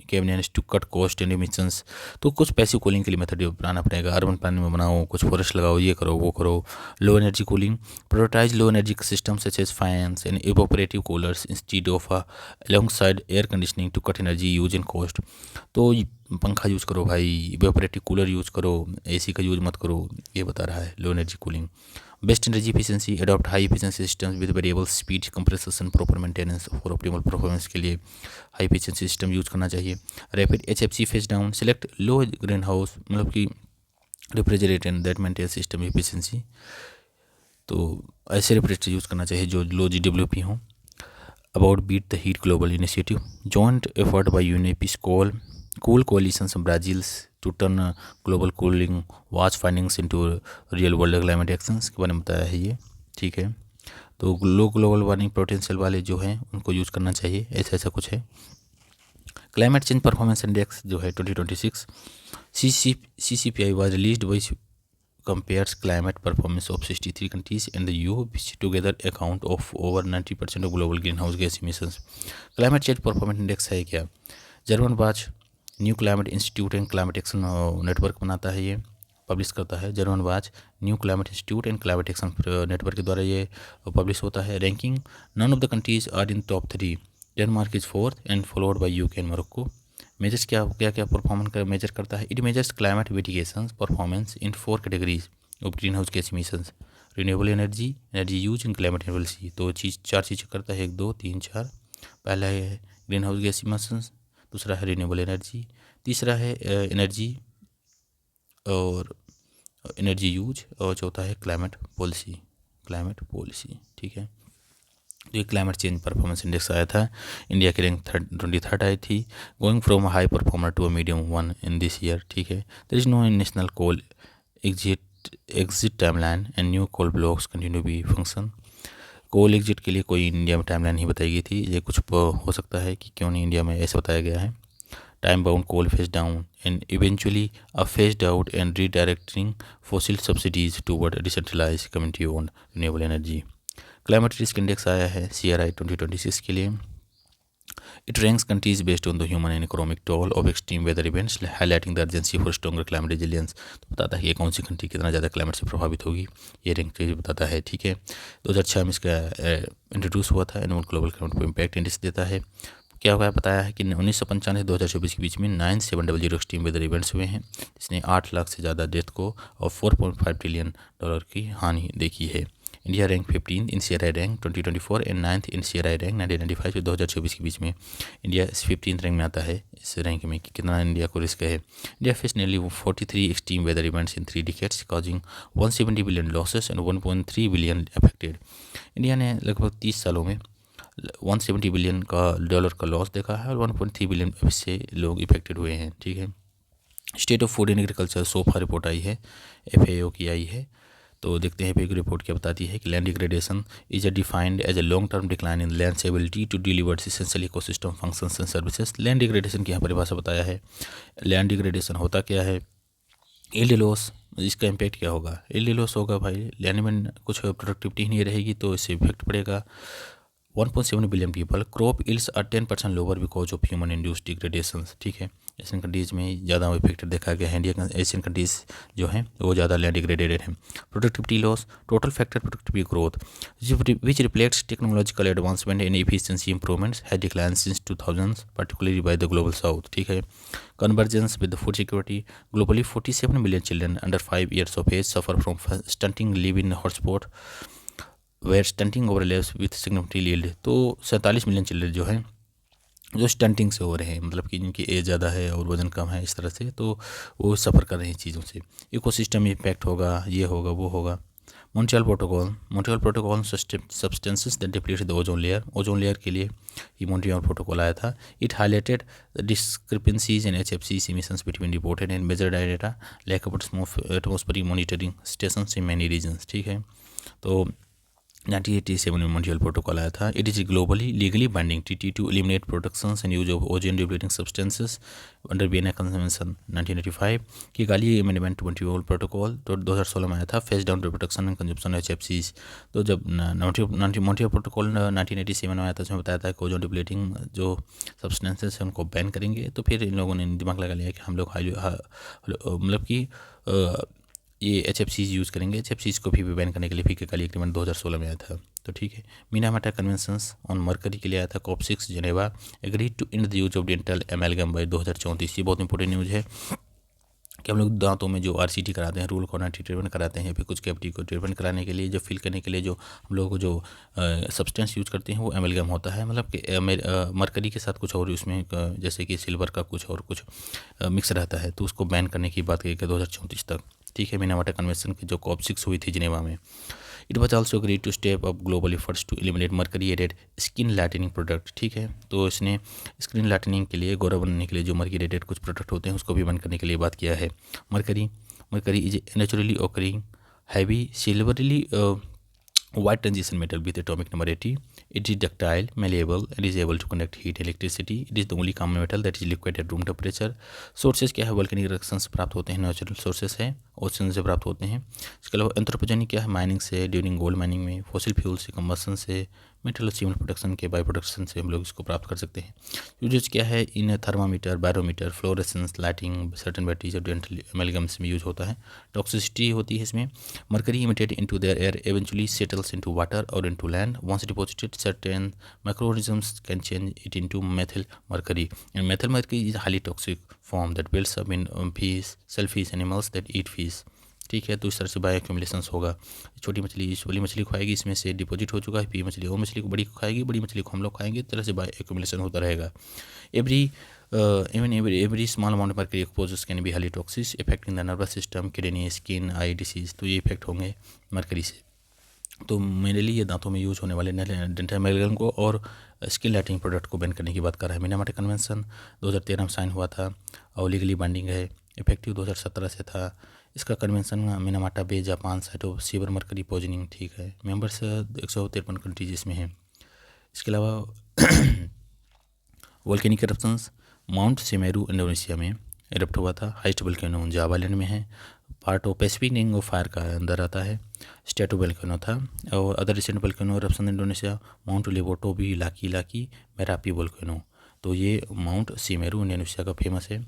cabinets to cut cost and emissions. तो कुछ पैसिव कूलिंग के लिए मेथड अपनाना पड़ेगा। अर्बन प्लानिंग में बनाओ, कुछ फॉरेस्ट लगाओ, ये करो वो करो। Low energy cooling, prioritise low energy system such as fans and evaporative coolers instead of alongside air conditioning to cut energy use and cost. तो पंखा यूज़ करो भाई, इवोपरेटिव कूलर यूज़ करो, एसी का यूज़ मत करो, ये बता रहा है low energy cooling. Best energy efficiency, adopt high efficiency systems with variable speed compression proper maintenance for optimal performance के लिए हाई एफिशिएंसी सिस्टम यूज़ करना चाहिए। Rapid HFC phase down, select low greenhouse मतलब कि refrigerator that maintain system efficiency. तो ऐसे refrigerator use करना चाहिए जो लो GWP हों। About beat the heat global initiative, joint effort by UNEP cool coalitions of Brazil's to turn global cooling watch findings into real world climate actions के बारे में बताया है ये, ठीक है। तो लो ग्लोबल वार्मिंग पोटेंशियल वाले जो हैं उनको यूज़ करना चाहिए, ऐसा ऐसा कुछ है। क्लाइमेट चेंज परफॉर्मेंस इंडेक्स जो है 2026 CCPI was released which compares climate performance of 63 countries and the EU which together account of over 90% of global greenhouse gas emissions। Climate change performance index है क्या? Germanwatch New Climate Institute and Climate Action Network बनाता है, ये publish करता है। Germanwatch New Climate Institute and Climate Action Network के द्वारा ये पब्लिश होता है। Ranking, none of the countries are in top 3, Denmark is 4th and followed by UK and Morocco. Measures क्या क्या परफॉर्मेंस कर मेजर करता है? It measures climate mitigation performance in 4 categories of green house gas emissions, renewable energy, energy use and climate emergency. तो चार चीज़ें करता है, 1 2 3 4। पहला है ग्रीन हाउस गैस इमिशंस, दूसरा है रिन्यूएबल एनर्जी, तीसरा है एनर्जी और एनर्जी यूज, और चौथा है क्लाइमेट पॉलिसी, ठीक है। तो ये क्लाइमेट चेंज परफॉर्मेंस इंडेक्स आया था, इंडिया की रैंक 23rd आई थी, going from high performer to a medium 1 in this year, ठीक है। There is no national coal exit timeline and new coal blocks continue be function. Coal exit के लिए कोई इंडिया में टाइमलाइन नहीं बताई गई थी, ये कुछ हो सकता है कि क्यों नहीं इंडिया में ऐसा बताया गया है। Time bound coal phase down and eventually a phased out and redirecting fossil subsidies toward decentralised community owned renewable energy. Climate risk index आया है CRI 2026 के लिए। It ranks countries based on the human and economic toll of extreme weather events highlighting the urgency for stronger climate resilience. तो बताता है कि कौन सी country कितना ज़्यादा क्लाइमेट से प्रभावित होगी, ये रैंक चीज़ बताता है, ठीक है। 2006 में इसका इंट्रोड्यूस हुआ था, annual global climate impact index देता है। क्या हुआ है बताया है कि 1995 से 2024 के बीच में 9700 एक्सट्रीम वेदर इवेंट्स हुए हैं, जिसने 8 लाख से ज़्यादा डेथ को और $4.5 ट्रिलियन की हानि देखी है। India rank 15 in CRI rank 2024 and 9th in CRI rank 1995 से 2024 के बीच में इंडिया 15th रैंक में आता है। इस रैंक में कि कितना इंडिया को रिस्क है। India face nearly 43 extreme weather events in 3 decades causing 170 billion losses and 1.3 billion affected. India ने लगभग 30 सालों में $170 बिलियन का लॉस देखा है और 1.3 बिलियन इससे लोग इफेक्टेड हुए हैं, ठीक है। State of food and agriculture SOFA report आई है, FAO की आई है। तो देखते हैं FAO की रिपोर्ट क्या बताती है कि land degradation is defined as a long term decline in land ability to deliver essential ecosystem functions and services. Land degradation की यहाँ परिभाषा बताया है। लैंड डिग्रेडेशन होता क्या है? यील्ड लॉस, इसका इम्पैक्ट क्या होगा? यील्ड लॉस होगा भाई, लैंड में कुछ प्रोडक्टिविटी नहीं रहेगी तो इससे इफेक्ट पड़ेगा। 1.7 billion people crop yields are 10% lower because of human induced degradation, ठीक है। एशियन कंट्रीज़ में ज़्यादा इफेक्ट देखा गया है। इंडिया एशियन कंट्रीज़ जो हैं वो ज़्यादा लैंड डिग्रेडेड हैं। Productivity loss, total factor productivity growth which reflects technological advancement and efficiency improvements has declined since 2000 particularly by the global south, ठीक है। Convergence with food security, globally 47 million children under 5 years of age suffer from stunting, live in hotspot where stunting overlaps with significant yield. तो 47 million children जो हैं जो stunting से हो रहे हैं, मतलब कि जिनकी एज ज़्यादा है और वज़न कम है इस तरह से, तो वो सफ़र कर रहे हैं चीज़ों से। इकोसिस्टम इम्पैक्ट होगा, ये होगा वो होगा। Montreal protocol substances that deplete the ozone layer के लिए ये मॉन्ट्रियल प्रोटोकॉल आया था। It highlighted discrepancies in HFCs emissions between reported and measured data, lack of atmospheric monitoring stations in many regions, ठीक है। तो 1987 में मॉन्ट्रियल प्रोटोकॉल आया था। It is globally legally binding treaty to eliminate productions and use of ozone depleting substances under Vienna Convention 1985 की गाली amendment Montreal protocol तो 2016 में आया था। Face down production and consumption HFCs। तो जब मॉन्ट्रियल प्रोटोकॉल 1987 में आया था, उसमें बताया था कि ओजोन डिप्लीटिंग जो सब्सटेंसेस हैं उनको बैन करेंगे। तो फिर इन लोगों ने दिमाग लगा लिया कि हम लोग मतलब कि ये HFCs यूज़ करेंगे। HFCs को भी बैन करने के लिए फीके काली एग्रीमेंट 2016 में आया था, तो ठीक है। मिनामाटा कन्वेंशंस ऑन मरकरी के लिए आया था। COP6 Geneva agreed to end the use of dental amalgam by 2034। ये बहुत इंपॉर्टेंट न्यूज़ है कि हम लोग दांतों में जो RCT कराते हैं, रूल कॉर्नरी ट्रीटमेंट कराते हैं, फिर कुछ कैविटी को ट्रीटमेंट कराने के लिए जो फिल करने के लिए जो हम लोग जो सब्सटेंस यूज़ करते हैं वो एमेलगम होता है। मतलब कि मरकरी के साथ कुछ और उसमें जैसे कि सिल्वर का कुछ और कुछ मिक्स रहता है, तो उसको बैन करने की बात कही गई 2034 तक, ठीक है। मिनामाटा कन्वेंशन की जो COP6 हुई थी जिनेवा में। It was also agreed to step up global efforts to eliminate mercury added skin lightening product, ठीक है। तो इसने स्किन लाइटनिंग के लिए, गोरा बनने के लिए जो मर्करी एडेड कुछ प्रोडक्ट होते हैं उसको भी बंद करने के लिए बात किया है। Mercury is naturally occurring heavy silvery white transition metal with atomic number 80. It is ductile, malleable and is able to conduct heat and electricity. It is the only common metal that is liquid at room temperature. Sources क्या है? Volcanic eruption से प्राप्त होते हैं, natural sources है, ocean से प्राप्त होते हैं। इसके अलावा एंथ्रोपोजेनिक क्या है? माइनिंग से, ड्यूरिंग गोल्ड माइनिंग में, फॉसिल फ्यूल से, कंबसन से, मेटल और सीमेंट प्रोडक्शन के बाई प्रोडक्शन से हम लोग इसको प्राप्त कर सकते हैं। यूजेज क्या है? In thermometer, barometer, fluorescence, lighting, certain batteries और डेंटल एमेलगम्स में यूज होता है। टॉक्सिसिटी होती है इसमें। Mercury emitted into their air eventually settles into water और into land. Once deposited certain microorganisms can change it into methyl mercury, and methyl mercury is highly toxic form that builds up in fish, shellfish animals that eat fish, ठीक है। तो इस तरह से bio एक्यूमुलेशंस होगा। छोटी मछली इस बड़ी मछली को खाएगी, इसमें से डिपॉजिट हो चुका है, पी मछली और मछली को बड़ी को खाएगी, बड़ी मछली को हम लोग खाएंगे, इस तरह से बायो एक्यूमुलेशन होता रहेगा। Every small amount mercury exposures can be highly toxic affecting the nervous system, kidney, skin, eye disease. तो ये इफेक्ट होंगे मर्करी से। तो मेरे लिए ये दांतों में यूज होने वाले डेंटल एमेलगम को और स्किन लाइटनिंग प्रोडक्ट को बैन करने की बात कर रहा है। मिनामाटा कन्वेंशन 2013 में साइन हुआ था और लीगली बाइंडिंग है। इफेक्टिव 2017 से था। इसका convention Minamata Bay, Japan site of severe mercury poisoning, ठीक है। मेंबर्स 153 कंट्रीज इसमें हैं। इसके अलावा volcanic eruptions, Mount Semeru Indonesia में इरप्ट हुआ था। हाइस्ट वोल्केनो जावा आइलैंड में है। Part of Pacific Ring of Fire का अंदर आता है। स्टेटो वोल्केनो था। और other recent volcano eruption Indonesia, Mount Lewotobi भी, लाकी मेरापी वोल्केनो। तो ये माउंट सीमेरू इंडोनेशिया का फेमस है।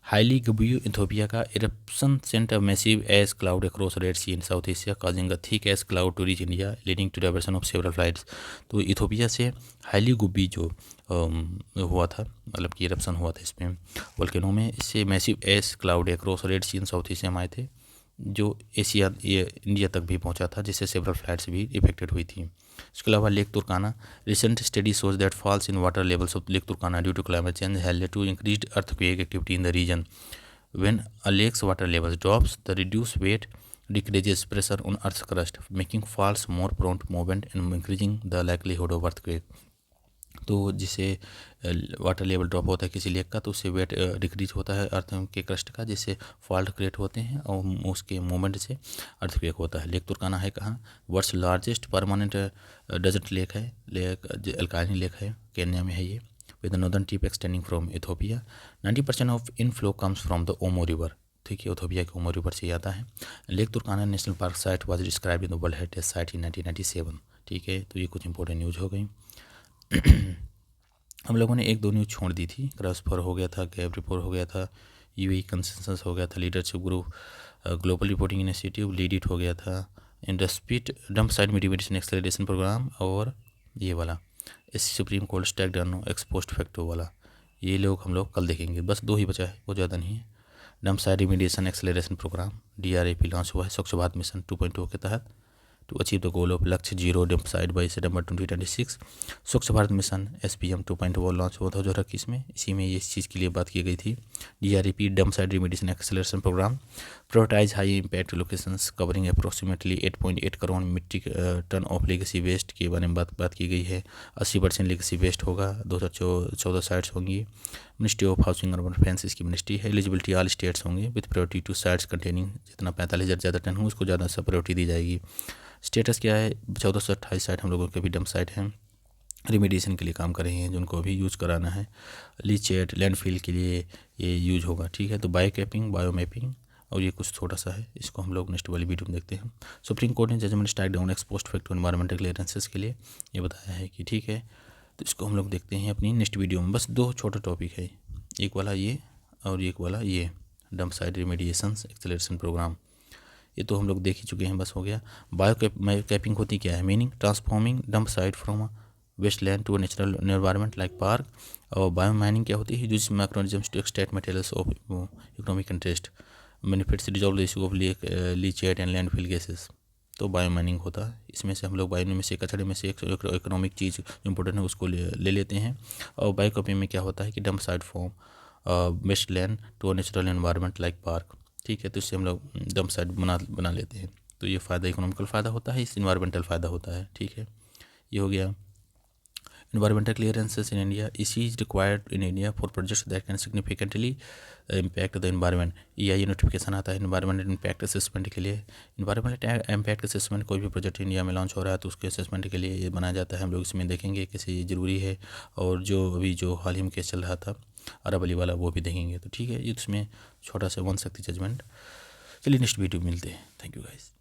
हाईली गब्यू इथोपिया का eruption sent a massive ash cloud across Red Sea in South Asia causing a thick ash cloud to reach India leading to diversion of several flights. तो Ethiopia से Hayli Gubbi जो हुआ था, मतलब कि eruption हुआ था इसमें वोल्केनो में, इससे massive ash cloud across Red Sea in South Asia में आए थे जो एशिया ये इंडिया तक भी पहुंचा था, जिससे सेवरल फ्लाइट्स भी इफेक्टेड हुई थी। इसके अलावा Lake Turkana, recent study shows that falls in water levels of Lake Turkana due to climate change has led to increased earthquake activity in the region. When a lake's water levels drops the reduce weight decreases pressure on earth's crust making faults more prone to movement and increasing the likelihood of earthquake। तो जिससे water level drop होता है किसी lake का, तो उससे wait decrease होता है अर्थ के क्रस्ट का, जिससे फॉल्ट क्रिएट होते हैं और उसके मूवमेंट से अर्थक्वेक होता है। लेक तुर्काना है कहाँ? World's largest permanent desert lake है, लेक अल्काइन लेक है, केन्या में है ये, with northern tip extending from Ethiopia. 90% of inflow comes from the Omo River, ठीक है, इथोपिया के ओमो रिवर से आता है। Lake Turkana National Park site was describe in the World Heritage Site in 1997, ठीक है। तो ये कुछ इंपॉर्टेंट न्यूज़ हो गई। हम लोगों ने एक दो न्यूज़ छोड़ दी थी, क्रॉसफर हो गया था, गैप रिपोर्ट हो गया था, यूएई कंसेंसस हो गया था, leadership group, global reporting initiative लीडिट हो गया था, इंडस्ट्रीट dump site mitigation acceleration program, और ये वाला Supreme Court struck down ex post facto वाला। ये लोग हम लोग कल देखेंगे, बस दो ही बचा है, वो ज़्यादा नहीं है। Dump site remediation acceleration programme DRAP launch हुआ है स्वच्छ भारत मिशन 2.0 के तहत to achieve the goal of Lakshya zero dump site by September 2026। Swachh Bharat mission SPM 2.0 launch हुआ था 2021 में, इसी में ये इस चीज़ के लिए बात की गई थी। DRAP dump site remediation acceleration program prioritize high impact locations covering approximately 8.8 crore metric tonne of legacy waste के बारे में बात की गई है। 80% लेगेसी वेस्ट होगा, 214 साइट्स होंगी। मिनिस्ट्री ऑफ हाउसिंग और अर्बन अफेयर्स इसकी मिनिस्ट्री है। एलिजिबिलिटी ऑल स्टेट्स होंगे with priority to sites containing, जितना 45,000 ज़्यादा टन हो उसको ज़्यादा सा प्रायोरिटी दी जाएगी। स्टेटस क्या है? 1428 साइट हम लोगों के भी डंप साइट हैं, रिमीडिएशन के लिए काम कर रहे हैं, जिनको अभी यूज़ कराना है। लीचेट लैंडफिल के लिए ये यूज होगा, ठीक है। तो बायो कैपिंग, बायो मैपिंग, और ये कुछ छोटा सा है, इसको हम लोग नेक्स्ट वाली वीडियो में देखते हैं। सुप्रीम कोर्ट ने judgment strike down ex post facto environmental clearances के लिए ये बताया है कि ठीक है। तो इसको हम लोग देखते हैं अपनी नेक्स्ट वीडियो में। बस दो छोटा टॉपिक है, एक वाला ये और एक वाला ये डंप साइड रिमीडिएशन एक्सेलरेशन प्रोग्राम, ये तो हम लोग देख ही चुके हैं, बस हो गया। बायो कैपिंग होती क्या है? Meaning transforming dump site from waste land to natural environment like park. और बायो माइनिंग क्या होती है? Use microorganisms to extract materials of economic interest, benefits resolve the issue of leachate and landfill gases. तो biomining होता है, इसमें से हम लोग बायो में से कचड़े में से एक इकोनॉमिक चीज़ इंपॉर्टेंट है उसको ले लेते हैं। और बायो कैपिंग में क्या होता है कि dump site form waste land to natural environment like park, ठीक है। तो इससे हम लोग डंप साइट बना लेते हैं। तो ये फ़ायदा इकोनॉमिकल फ़ायदा होता है, इस इन्वायरमेंटल फ़ायदा होता है, ठीक है। ये हो गया environmental clearances in India. EC is required in India for projects that can significantly impact the environment. EIA notification आता है environmental impact assessment के लिए। environmental impact assessment कोई भी प्रोजेक्ट इंडिया में लॉन्च हो रहा है तो उसके असेसमेंट के लिए ये बनाया जाता है। हम लोग इसमें देखेंगे कैसे ज़रूरी है, और जो अभी जो हाल ही में केस चल रहा था अरवली वाला वो भी देखेंगे। तो ठीक है, ये उसमें छोटा सा वन शक्ति जजमेंट। चलिए नेक्स्ट वीडियो मिलते हैं। Thank you guys.